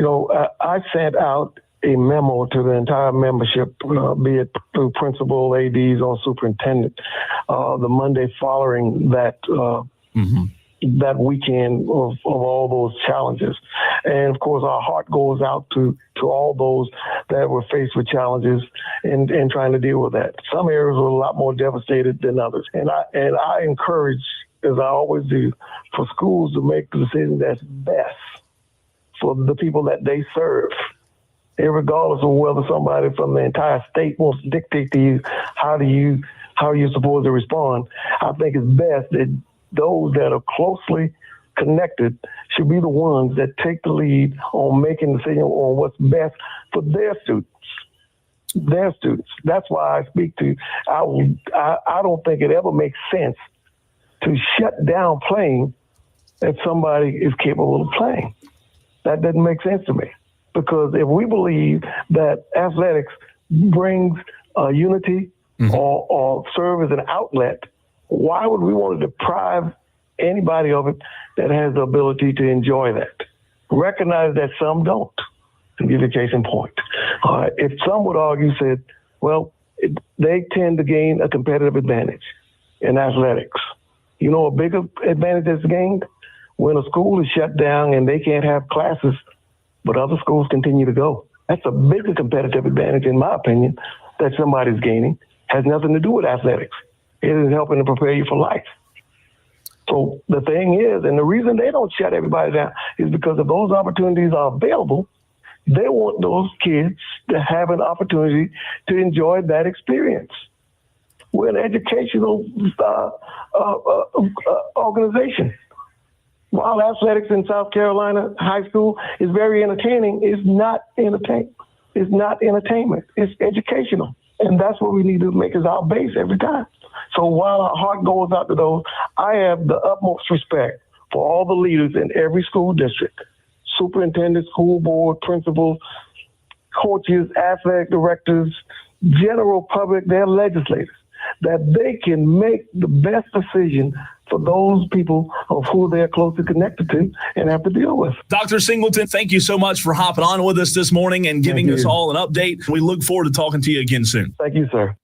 I sent out a memo to the entire membership, be it through principal, ADs, or superintendent, the Monday following that that weekend of all those challenges. And of course, our heart goes out to all those that were faced with challenges and trying to deal with that. Some areas were a lot more devastated than others. And I encourage, as I always do, for schools to make the decision that's best for the people that they serve, regardless of whether somebody from the entire state wants to dictate to you how you're supposed to respond. I think it's best that those that are closely connected should be the ones that take the lead on making decisions on what's best for their students. That's why I speak to. I don't think it ever makes sense to shut down playing if somebody is capable of playing. That doesn't make sense to me. Because if we believe that athletics brings unity or serve as an outlet, why would we want to deprive anybody of it that has the ability to enjoy that? Recognize that some don't. To give you a case in point. If some would argue, said, well, they tend to gain a competitive advantage in athletics. You know, a bigger advantage that's gained when a school is shut down and they can't have classes, but other schools continue to go. That's a bigger competitive advantage, in my opinion, that somebody's gaining. Has nothing to do with athletics. It is helping to prepare you for life. So the thing is, and the reason they don't shut everybody down is because if those opportunities are available, They want those kids to have an opportunity to enjoy that experience. We're an educational organization. While athletics in South Carolina high school is very entertaining, it's not entertainment. It's not entertainment. It's educational. And that's what we need to make as our base every time. So while our heart goes out to those, I have the utmost respect for all the leaders in every school district, superintendents, school board, principals, coaches, athletic directors, general public, their legislators, that they can make the best decision for those people of who they're closely connected to and have to deal with. Dr. Singleton, thank you so much for hopping on with us this morning and giving us all an update. We look forward to talking to you again soon. Thank you, sir.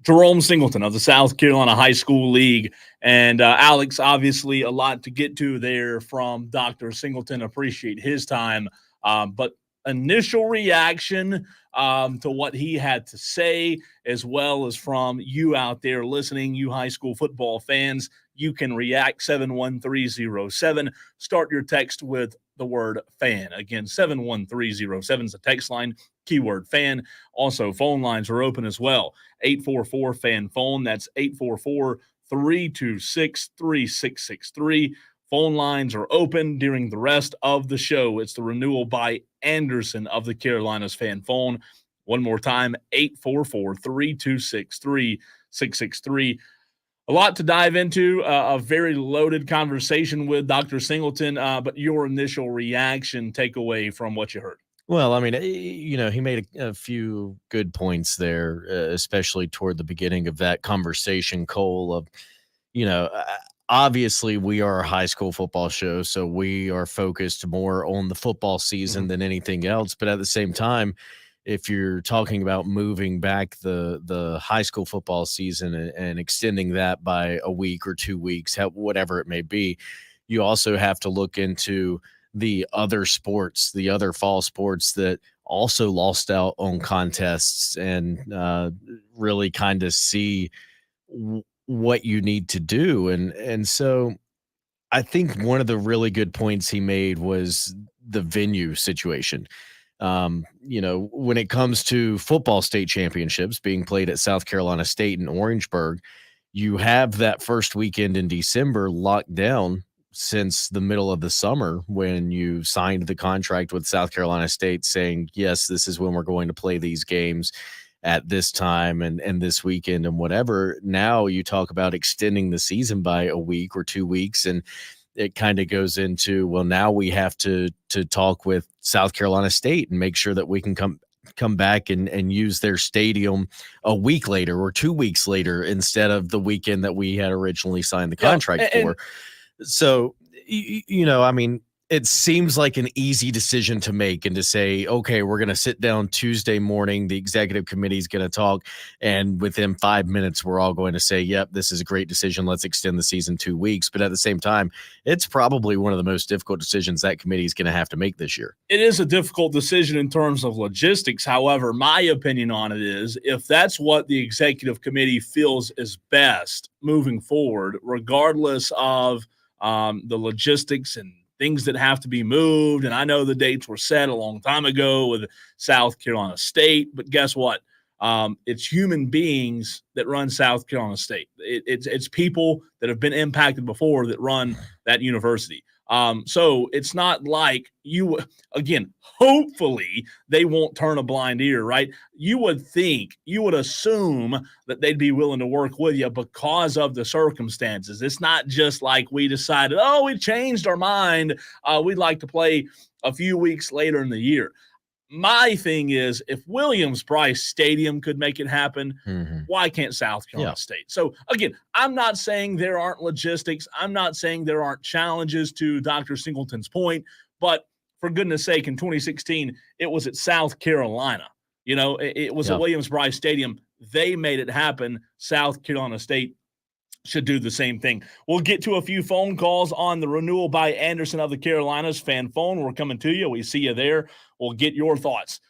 Jerome Singleton of the South Carolina High School League. And Alex, obviously a lot to get to there from Dr. Singleton. Appreciate his time. But initial reaction to what he had to say, as well as from you out there listening, you high school football fans, you can react 71307. Start your text with the word fan. Again, 71307 is the text line, keyword fan. Also, phone lines are open as well. 844-FAN-PHONE. That's 844-326-3663. Phone lines are open during the rest of the show. It's the renewal by Anderson of the Carolinas Fan Phone. One more time, 844-326-3663. A lot to dive into, a very loaded conversation with Dr. Singleton, but your initial reaction, takeaway from what you heard. Well, I mean, he made a few good points there, especially toward the beginning of that conversation, Cole, of, obviously we are a high school football show, so we are focused more on the football season than anything else. But at the same time, if you're talking about moving back the high school football season and extending that by a week or 2 weeks, whatever it may be, you also have to look into the other sports, the other fall sports that also lost out on contests, and really kind of see what you need to do. And so I think one of the really good points he made was the venue situation. When it comes to football state championships being played at South Carolina State in Orangeburg, you have that first weekend in December locked down since the middle of the summer, when you signed the contract with South Carolina State saying, yes, this is when we're going to play these games at this time and this weekend and whatever. Now you talk about extending the season by a week or 2 weeks, and it kind of goes into, well, now we have to talk with South Carolina State and make sure that we can come back and use their stadium a week later or 2 weeks later instead of the weekend that we had originally signed the contract for. So, I mean, it seems like an easy decision to make and to say, okay, we're going to sit down Tuesday morning. The executive committee is going to talk, and within 5 minutes, we're all going to say, yep, this is a great decision. Let's extend the season 2 weeks. But at the same time, it's probably one of the most difficult decisions that committee is going to have to make this year. It is a difficult decision in terms of logistics. However, my opinion on it is, if that's what the executive committee feels is best moving forward, regardless of the logistics and things that have to be moved. And I know the dates were set a long time ago with South Carolina State, but guess what? It's human beings that run South Carolina State. It's people that have been impacted before that run that university. So it's not like hopefully they won't turn a blind ear, right? You would assume that they'd be willing to work with you because of the circumstances. It's not just like we decided, we changed our mind. We'd like to play a few weeks later in the year. My thing is, if Williams-Brice Stadium could make it happen, why can't South Carolina State? So, again, I'm not saying there aren't logistics. I'm not saying there aren't challenges, to Dr. Singleton's point. But for goodness sake, in 2016, it was at South Carolina. It was at Williams-Brice Stadium. They made it happen. South Carolina State should do the same thing. We'll get to a few phone calls on the renewal by Anderson of the Carolinas Fan Phone. We're coming to you. We see you there. We'll get your thoughts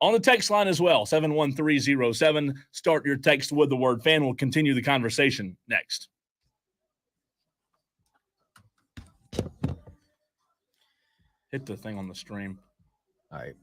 on the text line as well. 71307. Start your text with the word fan. We'll continue the conversation next. Hit the thing on the stream. All right.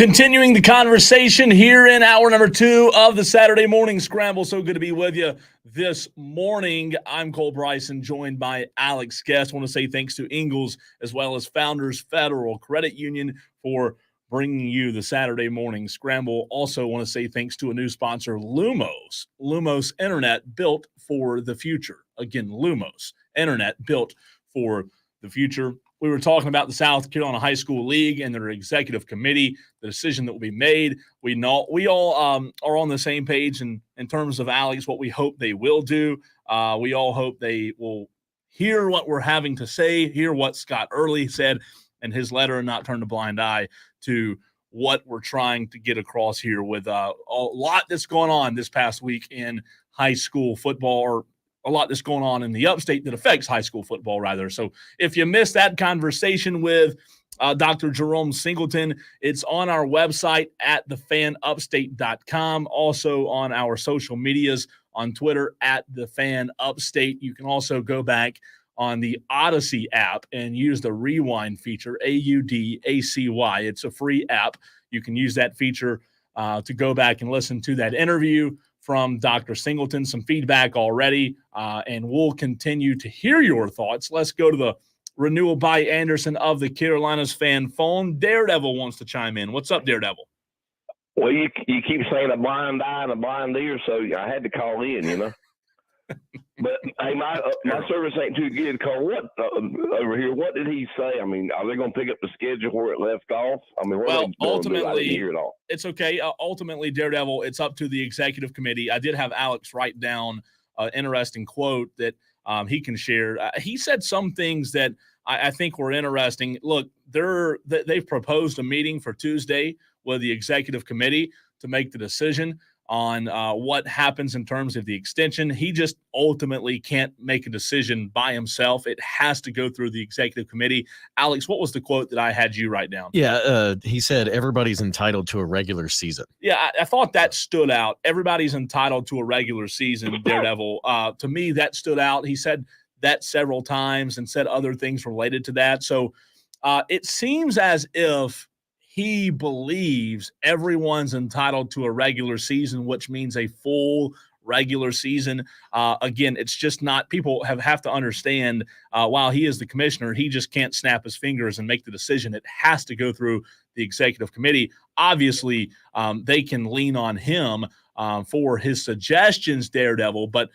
Continuing the conversation here in hour number 2 of the Saturday Morning Scramble. So good to be with you this morning. I'm Cole Bryson, joined by Alex Guest. I want to say thanks to Ingalls as well as Founders Federal Credit Union for bringing you the Saturday Morning Scramble. Also want to say thanks to a new sponsor, Lumos. Lumos Internet built for the future. Again, Lumos Internet built for the future. We were talking about the South Carolina High School League and their executive committee, the decision that will be made. We all are on the same page in terms of, Alex, what we hope they will do. We all hope they will hear what we're having to say, hear what Scott Early said in his letter, and not turn a blind eye to what we're trying to get across here with a lot that's going on this past week in high school football, or a lot that's going on in the upstate that affects high school football, rather. So if you missed that conversation with Dr. Jerome Singleton, it's on our website at thefanupstate.com, also on our social medias on Twitter at thefanupstate. You can also go back on the Odyssey app and use the rewind feature, AUDACY. It's a free app. You can use that feature to go back and listen to that interview from Dr. Singleton. Some feedback already, and we'll continue to hear your thoughts. Let's go to the Renewal by Anderson of the Carolinas fan phone. Daredevil wants to chime in. What's up, Daredevil? Well, you keep saying a blind eye and a blind ear, so I had to call in, But hey, my service ain't too good. Cole, what over here? What did he say? I mean, are they going to pick up the schedule where it left off? I mean, ultimately, I didn't hear it all. It's okay. Ultimately, Daredevil, it's up to the executive committee. I did have Alex write down an interesting quote that he can share. He said some things that I think were interesting. Look, they've proposed a meeting for Tuesday with the executive committee to make the decision on what happens in terms of the extension. He just ultimately can't make a decision by himself. It has to go through the executive committee. Alex, what was the quote that I had you write down? Yeah, he said everybody's entitled to a regular season. Yeah, I thought that stood out. Everybody's entitled to a regular season, Daredevil. To me, that stood out. He said that several times and said other things related to that. So it seems as if he believes everyone's entitled to a regular season, which means a full regular season. Again, it's just not – people have to understand while he is the commissioner, he just can't snap his fingers and make the decision. It has to go through the executive committee. Obviously, they can lean on him for his suggestions, Daredevil, but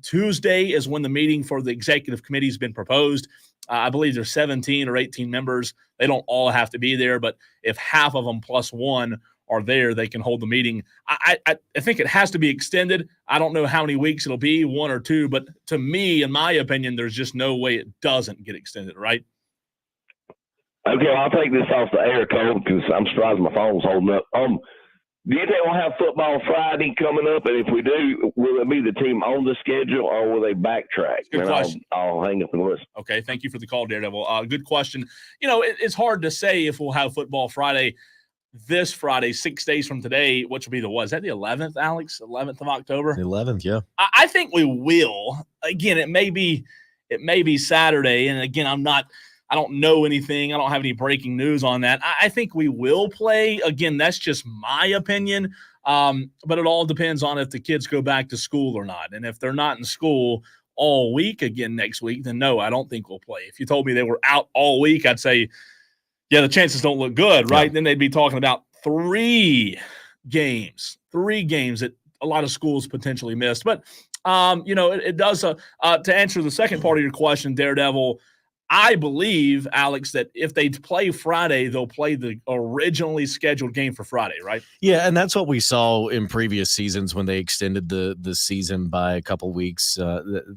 Tuesday is when the meeting for the executive committee has been proposed. I believe there's 17 or 18 members. They don't all have to be there, but if half of them plus one are there, they can hold the meeting. I think it has to be extended. I don't know how many weeks it'll be, 1 or 2, but to me, in my opinion, there's just no way it doesn't get extended, right? Okay, I'll take this off the air, Cole, because I'm surprised my phone's holding up. Do you think we'll have football Friday coming up? And if we do, will it be the team on the schedule or will they backtrack? Good question. I'll hang up and listen. Okay, thank you for the call, Daredevil. Good question. It's hard to say if we'll have football Friday this Friday, 6 days from today, which will be is that the 11th, Alex? 11th of October? The 11th, yeah. I think we will. Again, it may be Saturday, and again, I don't know anything. I don't have any breaking news on that. I think we will play. Again, that's just my opinion. But it all depends on if the kids go back to school or not. And if they're not in school all week again next week, then no, I don't think we'll play. If you told me they were out all week, I'd say, yeah, the chances don't look good, right? Yeah. Then they'd be talking about 3 games that a lot of schools potentially missed. But, it does to answer the second part of your question, Daredevil, I believe, Alex, that if they play Friday, they'll play the originally scheduled game for Friday, right? Yeah, and that's what we saw in previous seasons when they extended the season by a couple weeks.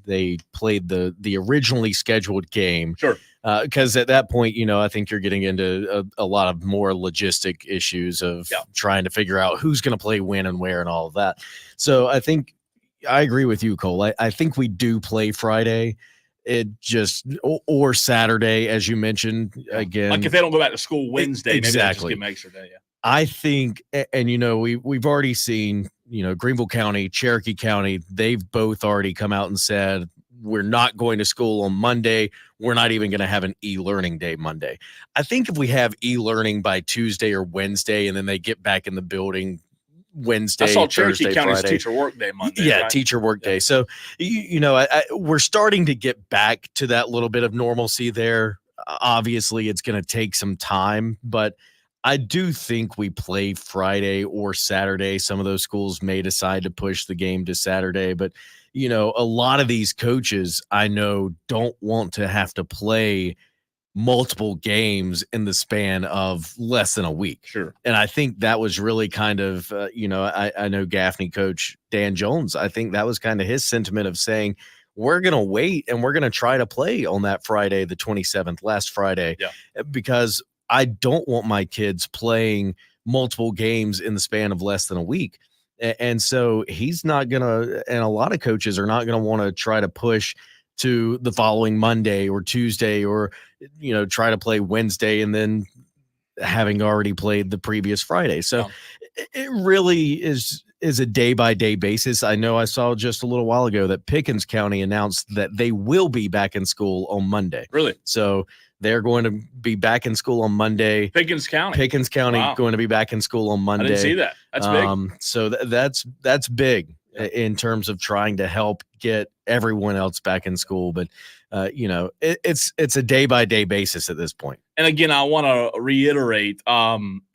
They played the originally scheduled game. Sure. Because at that point, I think you're getting into a lot of more logistic issues of trying to figure out who's going to play when and where and all of that. So I think I agree with you, Cole. I think we do play Friday. It just or Saturday, as you mentioned, again. Like if they don't go back to school Wednesday, exactly. Maybe they just give them extra day. Yeah. I think, and we've already seen, Greenville County, Cherokee County, they've both already come out and said we're not going to school on Monday. We're not even going to have an e-learning day Monday. I think if we have e-learning by Tuesday or Wednesday, and then they get back in the building Wednesday, I saw Cherokee Thursday, County's Friday. teacher work day Monday. Yeah, right? teacher work day. Yeah. So, we're starting to get back to that little bit of normalcy there. Obviously, it's going to take some time, but I do think we play Friday or Saturday. Some of those schools may decide to push the game to Saturday, but a lot of these coaches I know don't want to have to play multiple games in the span of less than a week. Sure. And I think that was really kind of, I know Gaffney coach Dan Jones. I think that was kind of his sentiment of saying, we're going to wait and we're going to try to play on that Friday, the 27th, last Friday, because I don't want my kids playing multiple games in the span of less than a week. And so he's not going to, and a lot of coaches are not going to want to try to push to the following Monday or Tuesday, or, try to play Wednesday and then having already played the previous Friday. So it really is a day-by-day basis. I know I saw just a little while ago that Pickens County announced that they will be back in school on Monday. Really? So they're going to be back in school on Monday. Pickens County Wow. Going to be back in school on Monday. I didn't see that. That's big. So that's big in terms of trying to help get everyone else back in school. But, it's a day-by-day basis at this point. And again, I want to reiterate,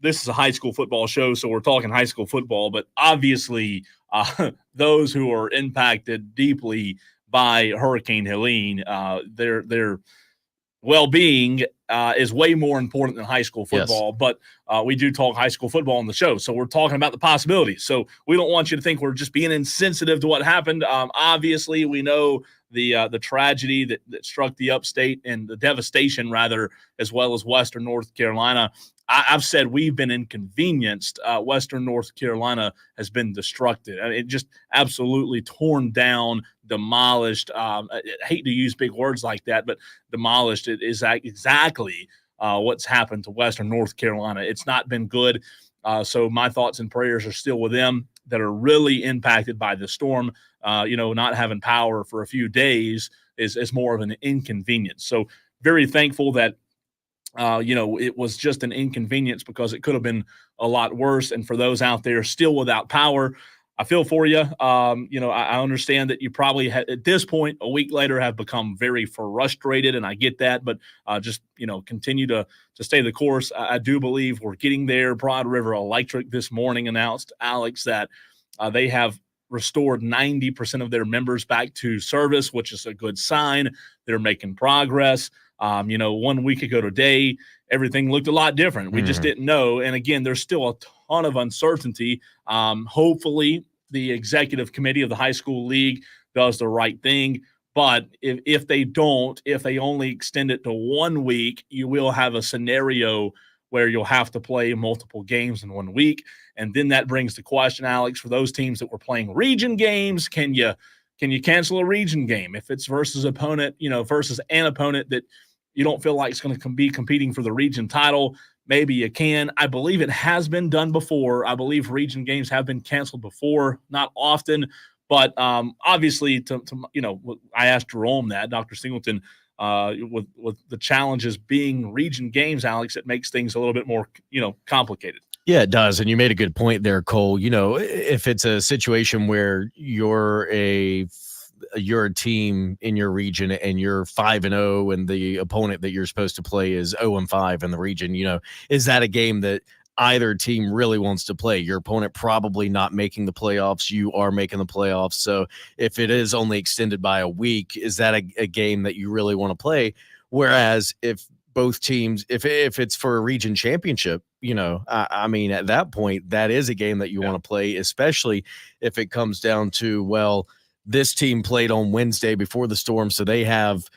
this is a high school football show, so we're talking high school football, but obviously those who are impacted deeply by Hurricane Helene, their well-being is way more important than high school football. Yes. But we do talk high school football on the show, so we're talking about the possibilities. So we don't want you to think we're just being insensitive to what happened. Obviously, we know the tragedy that struck the upstate and the devastation, rather, as well as Western North Carolina. I've said we've been inconvenienced. Western North Carolina has been destructed. I mean, it just absolutely torn down, demolished. I hate to use big words like that, but demolished it is exactly what's happened to Western North Carolina. It's not been good. So my thoughts and prayers are still with them that are really impacted by the storm. Not having power for a few days is more of an inconvenience. So very thankful that it was just an inconvenience, because it could have been a lot worse. And for those out there still without power, I feel for you. I understand that you probably at this point, a week later, have become very frustrated, and I get that. But just continue to stay the course. I do believe we're getting there. Broad River Electric this morning announced, Alex, that they have restored 90% of their members back to service, which is a good sign. They're making progress. 1 week ago today, everything looked a lot different. We just didn't know. And again, there's still a ton of uncertainty. Hopefully the executive committee of the high school league does the right thing. But if they don't, if they only extend it to 1 week, you will have a scenario where you'll have to play multiple games in 1 week. And then that brings the question, Alex, for those teams that were playing region games, can you cancel a region game if it's versus an opponent that you don't feel like is going to be competing for the region title? Maybe you can. I believe it has been done before. I believe region games have been canceled before, not often, but obviously, I asked Jerome that, Dr. Singleton, with the challenges being region games, Alex, it makes things a little bit more, complicated. Yeah, it does. And you made a good point there, Cole. If it's a situation where you're a team in your region and you're 5-0 and the opponent that you're supposed to play is 0-5 in the region, is that a game that either team really wants to play? Your opponent probably not making the playoffs. You are making the playoffs. So if it is only extended by a week, is that a game that you really want to play? Whereas if both teams, if it's for a region championship, at that point, that is a game that you want to play, especially if it comes down to, well, this team played on Wednesday before the storm, so they have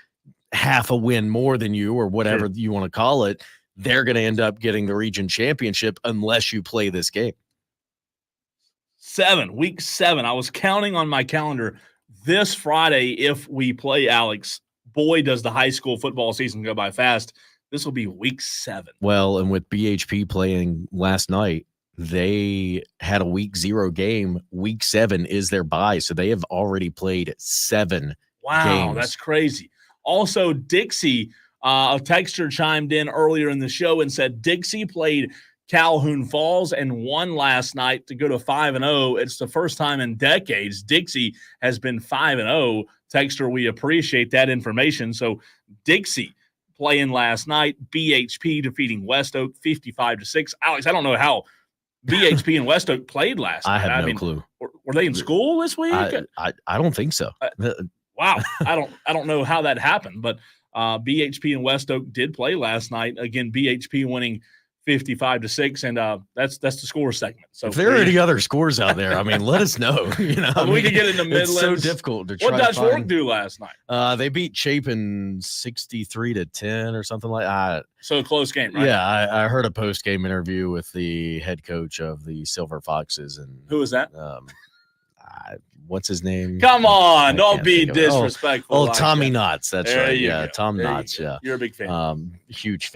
half a win more than you, or whatever you want to call it. They're going to end up getting the region championship unless you play this game. Week 7. I was counting on my calendar this Friday. If we play, Alex, boy, does the high school football season go by fast. This will be week 7. Well, and with BHP playing last night, they had a week 0 game. Week 7 is their bye. So they have already played 7 Wow, games. that's crazy. Also, Dixie, a texter chimed in earlier in the show and said Dixie played Calhoun Falls and won last night to go to 5-0. It's the first time in decades Dixie has been 5-0. Texter, we appreciate that information. So Dixie playing last night, BHP defeating West Oak 55-6. Alex, I don't know how BHP and West Oak played last night. I have no clue. Were they in school this week? I don't think so. Wow, I don't know how that happened, but BHP and West Oak did play last night. Again, BHP winning 55-6, and that's the score segment. So if there are any other scores out there, I mean, let us know. You know, we can get in the Midlands. It's so difficult to try. What Dutch Fork do last night? They beat Chapin 63-10 or something like that. So a close game, right? Yeah, I heard a post game interview with the head coach of the Silver Foxes, and who was that? What's his name? Come on, don't be disrespectful. Oh, Tommy Knotts. That's right. Yeah, Tom Knotts. Yeah, you're a big fan. Huge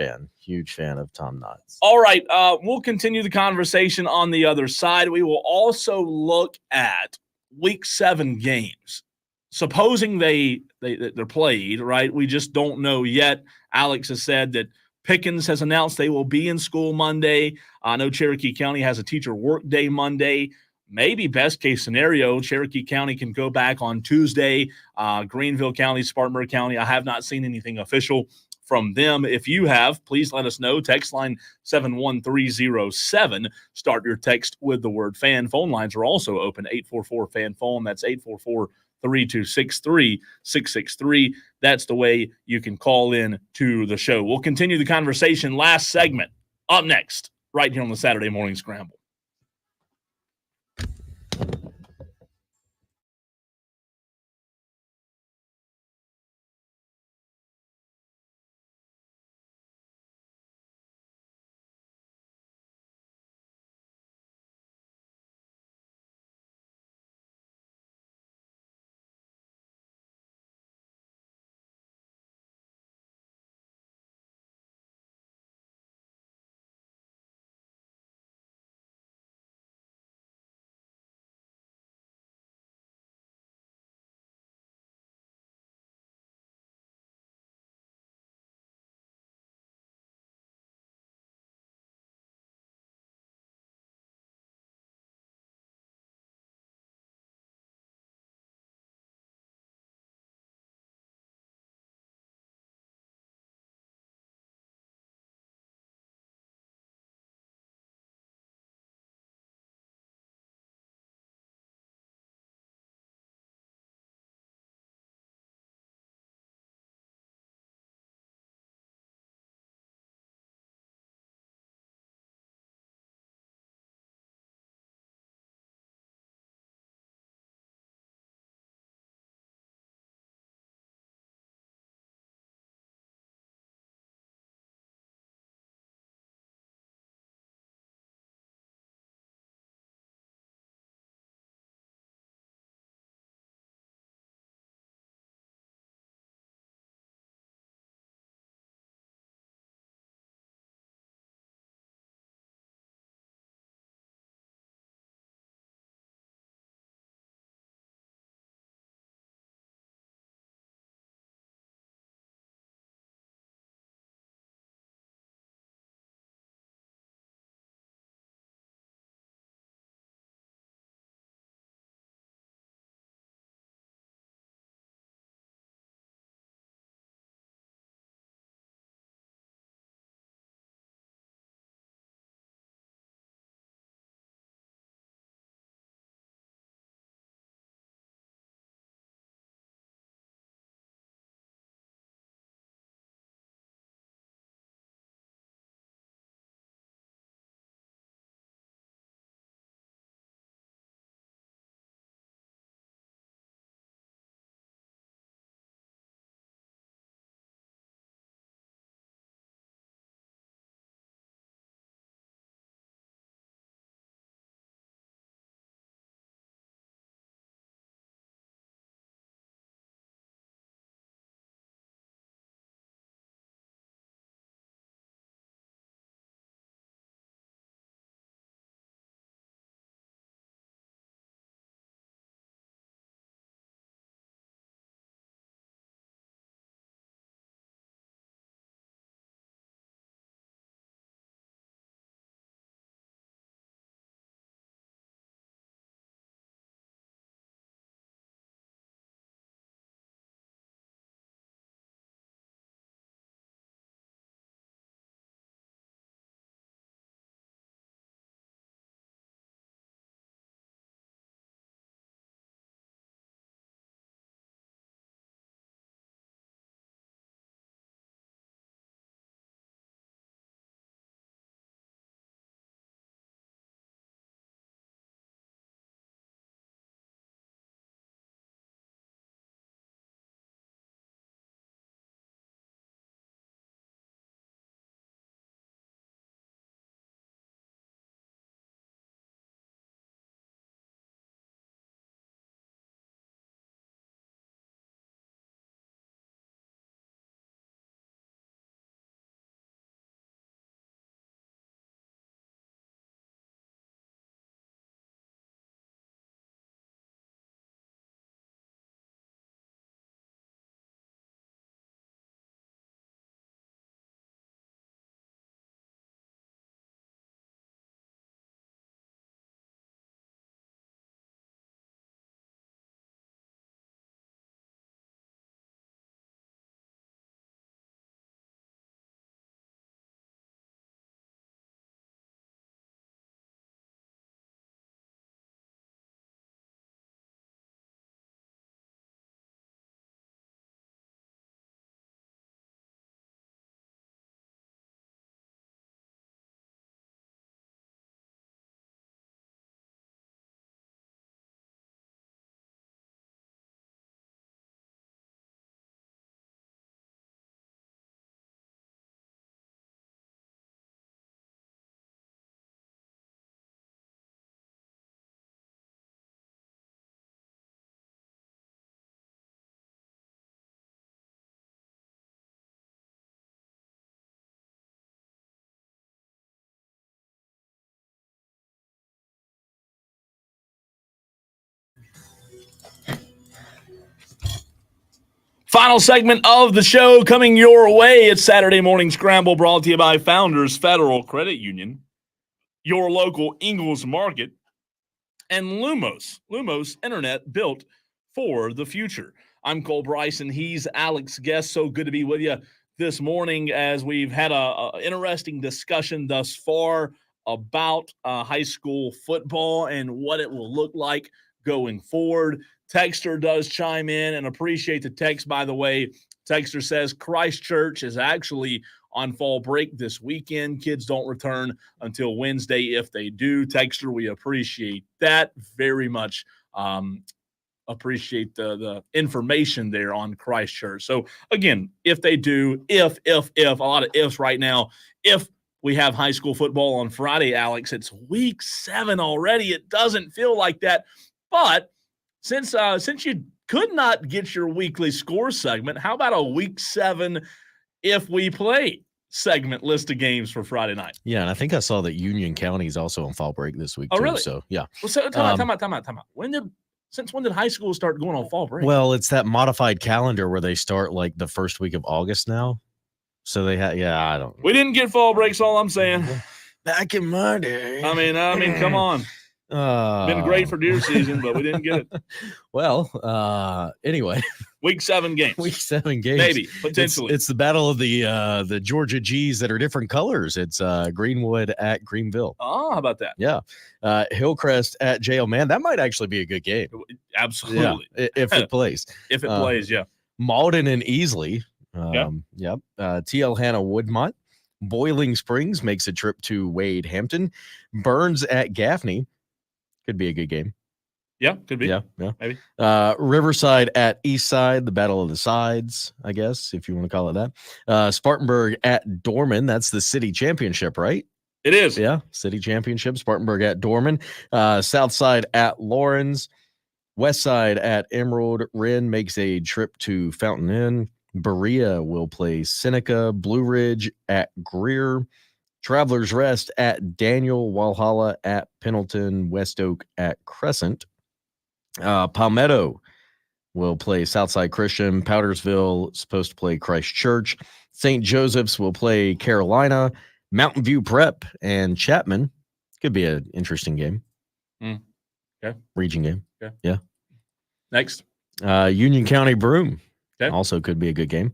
fan of Tom Knotts. All right, we'll continue the conversation on the other side. We will also look at Week 7 games. Supposing they're played, right? We just don't know yet. Alex has said that Pickens has announced they will be in school Monday. I know Cherokee County has a teacher work day Monday. Maybe best case scenario, Cherokee County can go back on Tuesday. Greenville County, Spartanburg County, I have not seen anything official from them. If you have, please let us know. Text line 71307. Start your text with the word fan. Phone lines are also open, 844-FAN-PHONE. That's 844-3263-663. That's the way you can call in to the show. We'll continue the conversation. Last segment up next, right here on the Saturday Morning Scramble. Final segment of the show coming your way. It's Saturday Morning Scramble, brought to you by Founders Federal Credit Union, your local Ingles Market, and Lumos. Lumos Internet, built for the future. I'm Cole Bryson. He's Alex Guest. So good to be with you this morning as we've had a interesting discussion thus far about high school football and what it will look like going forward. Texter does chime in, and appreciate the text, by the way. Texter says Christchurch is actually on fall break this weekend. Kids don't return until Wednesday if they do. Texter, we appreciate that very much. Appreciate the information there on Christchurch. So, again, if they do, if, a lot of ifs right now, if we have high school football on Friday, Alex, it's week 7 already. It doesn't feel like that. But since you could not get your weekly score segment, how about a week 7 if we play segment list of games for Friday night? Yeah, and I think I saw that Union County is also on fall break this week, too. Really? So, yeah. Well, so time out. Since when did high school start going on fall break? Well, it's that modified calendar where they start like the first week of August now. So they had, I don't know. We didn't get fall breaks, all I'm saying. Back in my day. I mean, come on. Been great for deer season, but we didn't get it. Well, anyway. Week 7 games. Week 7 games. Maybe, potentially. It's the battle of the Georgia G's that are different colors. It's Greenwood at Greenville. Oh, how about that? Yeah. Hillcrest at JL. Man, that might actually be a good game. Absolutely. Yeah, if it plays. If it plays, yeah. Malden and Easley. Yep. TL Hanna Woodmont. Boiling Springs makes a trip to Wade Hampton. Burns at Gaffney. Could be a good game. Yeah, could be. Yeah. Maybe. Riverside at Eastside, the Battle of the Sides, I guess, if you want to call it that. Spartanburg at Dorman. That's the city championship, right? It is. Yeah, city championship. Spartanburg at Dorman. Southside at Lawrence. Westside at Emerald. Wren makes a trip to Fountain Inn. Berea will play Seneca. Blue Ridge at Greer. Travelers Rest at Daniel. Walhalla at Pendleton. West Oak at Crescent. Palmetto will play Southside Christian. Powdersville supposed to play Christchurch. St. Joseph's will play Carolina. Mountain View Prep and Chapman. Could be an interesting game. Okay. Region game. Okay. Yeah. Next. Union County Broome. Okay. Also could be a good game.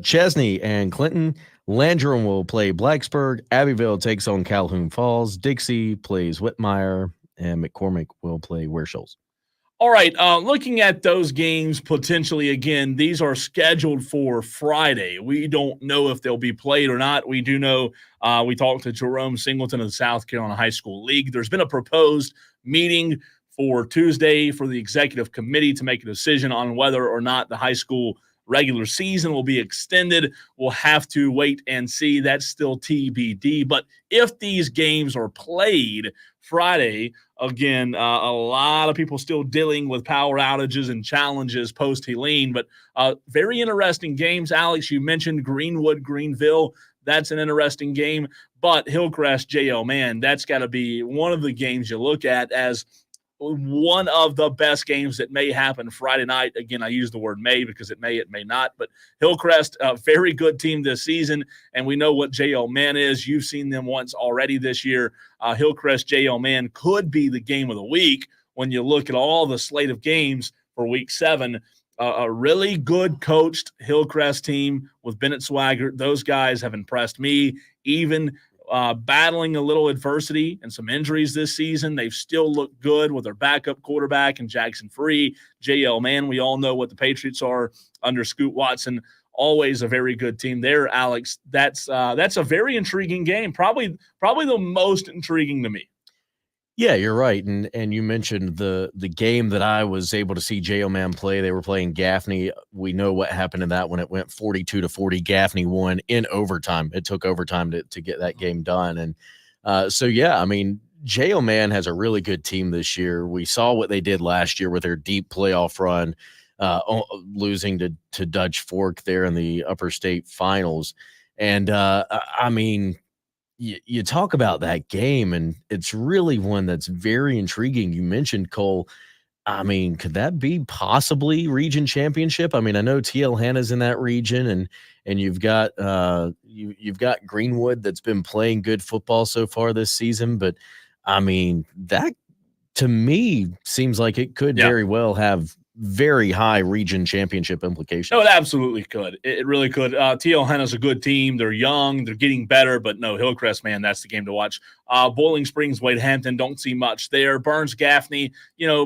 Chesney and Clinton. Landrum will play Blacksburg. Abbeville takes on Calhoun Falls. Dixie plays Whitmire. And McCormick will play Wearshoals. All right. Looking at those games potentially, again, these are scheduled for Friday. We don't know if they'll be played or not. We do know we talked to Jerome Singleton of the South Carolina High School League. There's been a proposed meeting for Tuesday for the executive committee to make a decision on whether or not the high school regular season will be extended. We'll have to wait and see. That's still TBD. But if these games are played Friday, again, a lot of people still dealing with power outages and challenges post-Helene, but very interesting games. Alex, you mentioned Greenwood, Greenville. That's an interesting game. But Hillcrest, JL, man, that's got to be one of the games you look at as one of the best games that may happen Friday night. Again, I use the word may because it may not. But Hillcrest, a very good team this season, and we know what JL Man is. You've seen them once already this year. Hillcrest JL Man could be the game of the week when you look at all the slate of games for week 7. A really good coached Hillcrest team with Bennett Swaggart. Those guys have impressed me, even battling a little adversity and some injuries this season. They've still looked good with their backup quarterback and Jackson Free. JL Man, we all know what the Patriots are under Scoot Watson. Always a very good team there, Alex. That's a very intriguing game. Probably the most intriguing to me. Yeah, you're right. And you mentioned the game that I was able to see JL Man play. They were playing Gaffney. We know what happened in that when it went 42-40. Gaffney won in overtime. It took overtime to get that game done. And so, yeah, I mean, JL Man has a really good team this year. We saw what they did last year with their deep playoff run, losing to Dutch Fork there in the Upper State Finals. And, I mean, you talk about that game, and it's really one that's very intriguing. You mentioned, Cole, I mean, could that be possibly region championship? I mean, I know TL Hanna's in that region, and you've got you've got Greenwood that's been playing good football so far this season, but I mean, that to me seems like it could Yeah. very well have very high region championship implications. No, it absolutely could. It really could. TL Henna's a good team. They're young. They're getting better. But no, Hillcrest, man, that's the game to watch. Boiling Springs, Wade Hampton, don't see much there. Burns, Gaffney.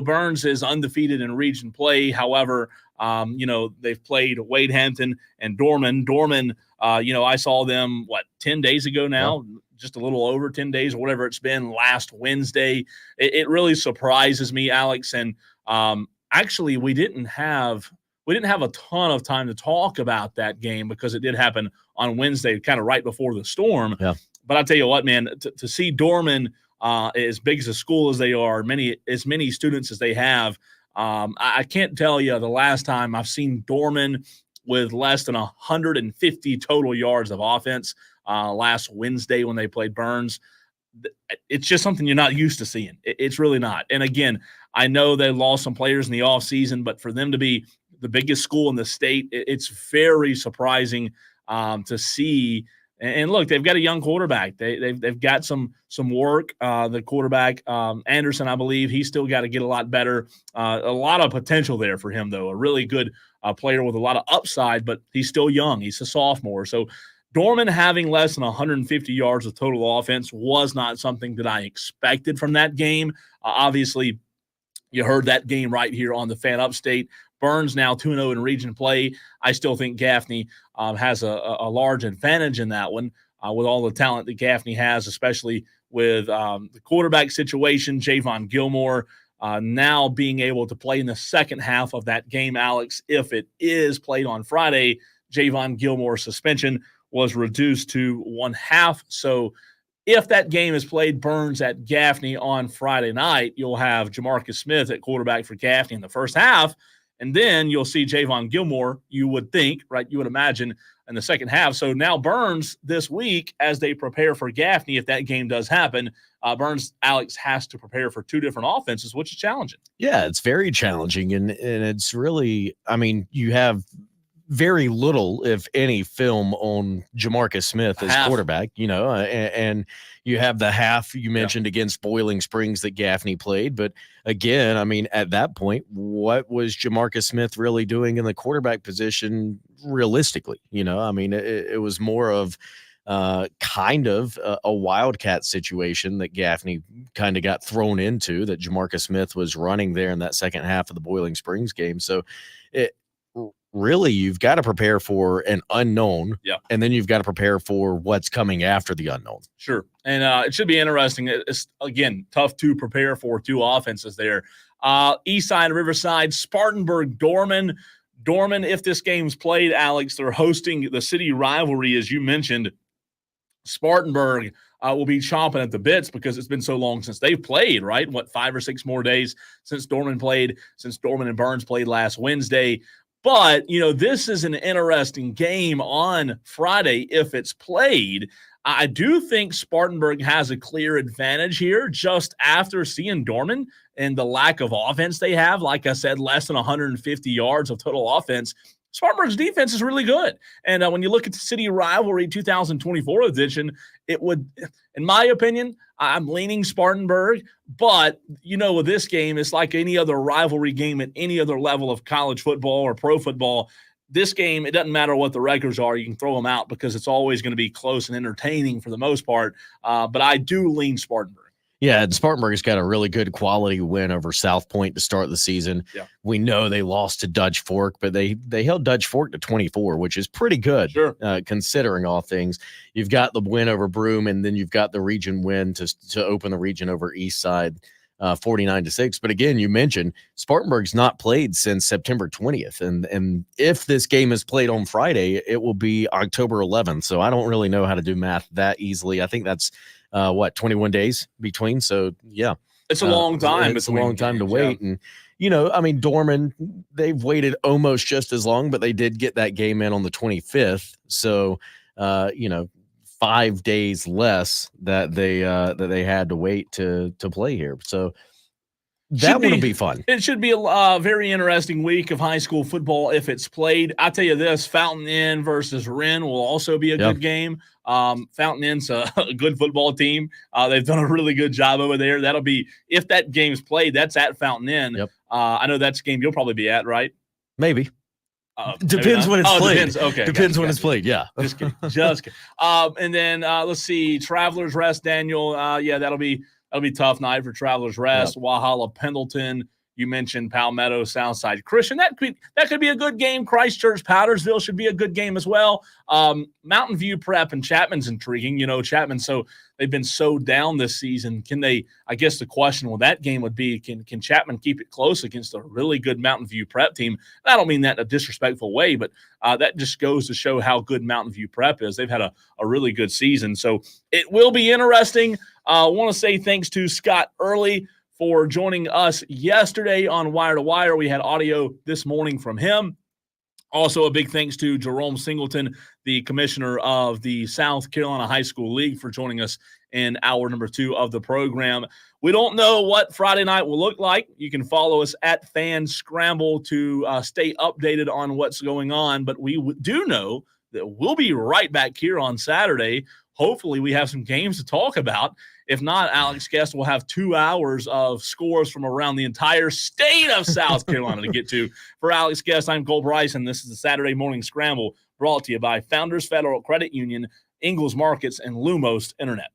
Burns is undefeated in region play. However, they've played Wade Hampton and Dorman. Dorman, I saw them, 10 days ago now? Yeah. Just a little over 10 days or whatever it's been, last Wednesday. It really surprises me, Alex. And actually, we didn't have a ton of time to talk about that game because it did happen on Wednesday, kind of right before the storm. Yeah. But I tell you what, man, to see Dorman as big as a school as they are, as many students as they have, I can't tell you the last time I've seen Dorman with less than 150 total yards of offense last Wednesday when they played Burns. It's just something you're not used to seeing. It's really not. And again, I know they lost some players in the offseason, but for them to be the biggest school in the state, it's very surprising to see. And look, they've got a young quarterback. They've got some work. The quarterback, Anderson, I believe, he's still got to get a lot better. A lot of potential there for him, though. A really good player with a lot of upside, but he's still young. He's a sophomore. So Dorman having less than 150 yards of total offense was not something that I expected from that game. Obviously, you heard that game right here on the Fan Upstate. Burns now 2-0 in region play. I still think Gaffney has a large advantage in that one with all the talent that Gaffney has, especially with the quarterback situation. Javon Gilmore now being able to play in the second half of that game, Alex, if it is played on Friday. Javon Gilmore's suspension was reduced to 1 half. So if that game is played Burns at Gaffney on Friday night, you'll have Jamarcus Smith at quarterback for Gaffney in the first half. And then you'll see Javon Gilmore, you would think, right? You would imagine in the second half. So now Burns this week, as they prepare for Gaffney, if that game does happen, Burns, Alex, has to prepare for two different offenses, which is challenging. Yeah, it's very challenging. And it's really, I mean, you have very little, if any, film on Jamarcus Smith as quarterback, and you have the half you mentioned against Boiling Springs that Gaffney played. But again, I mean, at that point, what was Jamarcus Smith really doing in the quarterback position realistically? I mean, it was more of kind of a wildcat situation that Gaffney kind of got thrown into, that Jamarcus Smith was running there in that second half of the Boiling Springs game. So really, you've got to prepare for an unknown, and then you've got to prepare for what's coming after the unknown. Sure, and it should be interesting. It's, again, tough to prepare for two offenses there. East side, Riverside, Spartanburg, Dorman. Dorman, if this game's played, Alex, they're hosting the city rivalry, as you mentioned. Spartanburg will be chomping at the bits because it's been so long since they've played, right? 5 or 6 more days since Dorman and Burns played last Wednesday. But, this is an interesting game on Friday if it's played. I do think Spartanburg has a clear advantage here just after seeing Dorman and the lack of offense they have. Like I said, less than 150 yards of total offense. Spartanburg's defense is really good. And when you look at the City Rivalry 2024 edition, it would, in my opinion, I'm leaning Spartanburg. But, with this game, it's like any other rivalry game at any other level of college football or pro football. This game, it doesn't matter what the records are. You can throw them out because it's always going to be close and entertaining for the most part. But I do lean Spartanburg. Yeah, and Spartanburg's got a really good quality win over South Point to start the season. Yeah. We know they lost to Dutch Fork, but they held Dutch Fork to 24, which is pretty good, considering all things. You've got the win over Broome, and then you've got the region win to open the region over Eastside, 49-6. But again, you mentioned Spartanburg's not played since September 20th, and if this game is played on Friday, it will be October 11th. So I don't really know how to do math that easily. I think that's 21 days between. So yeah, it's a long time. It's a long time to wait. And, I mean, Dorman, they've waited almost just as long, but they did get that game in on the 25th. So, 5 days less that they had to wait to play here. So That would be fun. It should be a very interesting week of high school football if it's played. I tell you this, Fountain Inn versus Wren will also be a good game. Fountain Inn's a good football team. They've done a really good job over there. That'll be, if that game's played, that's at Fountain Inn. Yep. I know that's a game you'll probably be at, right? Maybe. Depends when it's played. Depends. Okay. Depends when it's played. Yeah. Just kidding. Just kidding. And then let's see, Travelers Rest, Daniel. Yeah, that'll be a tough night for Travelers Rest. Yep. Walhalla, Pendleton. You mentioned Palmetto, Southside Christian. That could be a good game. Christchurch, Powdersville should be a good game as well. Mountain View Prep and Chapman's intriguing. You know, Chapman, so they've been so down this season. Can they, I guess the question with that game would be, can Chapman keep it close against a really good Mountain View Prep team? And I don't mean that in a disrespectful way, but that just goes to show how good Mountain View Prep is. They've had a really good season. So it will be interesting. I want to say thanks to Scott Early for joining us yesterday on Wire to Wire. We had audio this morning from him. Also, a big thanks to Jerome Singleton, the commissioner of the South Carolina High School League, for joining us in hour number 2 of the program. We don't know what Friday night will look like. You can follow us at Fan Scramble to stay updated on what's going on, but we do know that we'll be right back here on Saturday. Hopefully we have some games to talk about. If not, Alex Guest will have 2 hours of scores from around the entire state of South Carolina to get to. For Alex Guest, I'm Cole Bryson. This is the Saturday Morning Scramble, brought to you by Founders Federal Credit Union, Ingalls Markets, and Lumos Internet.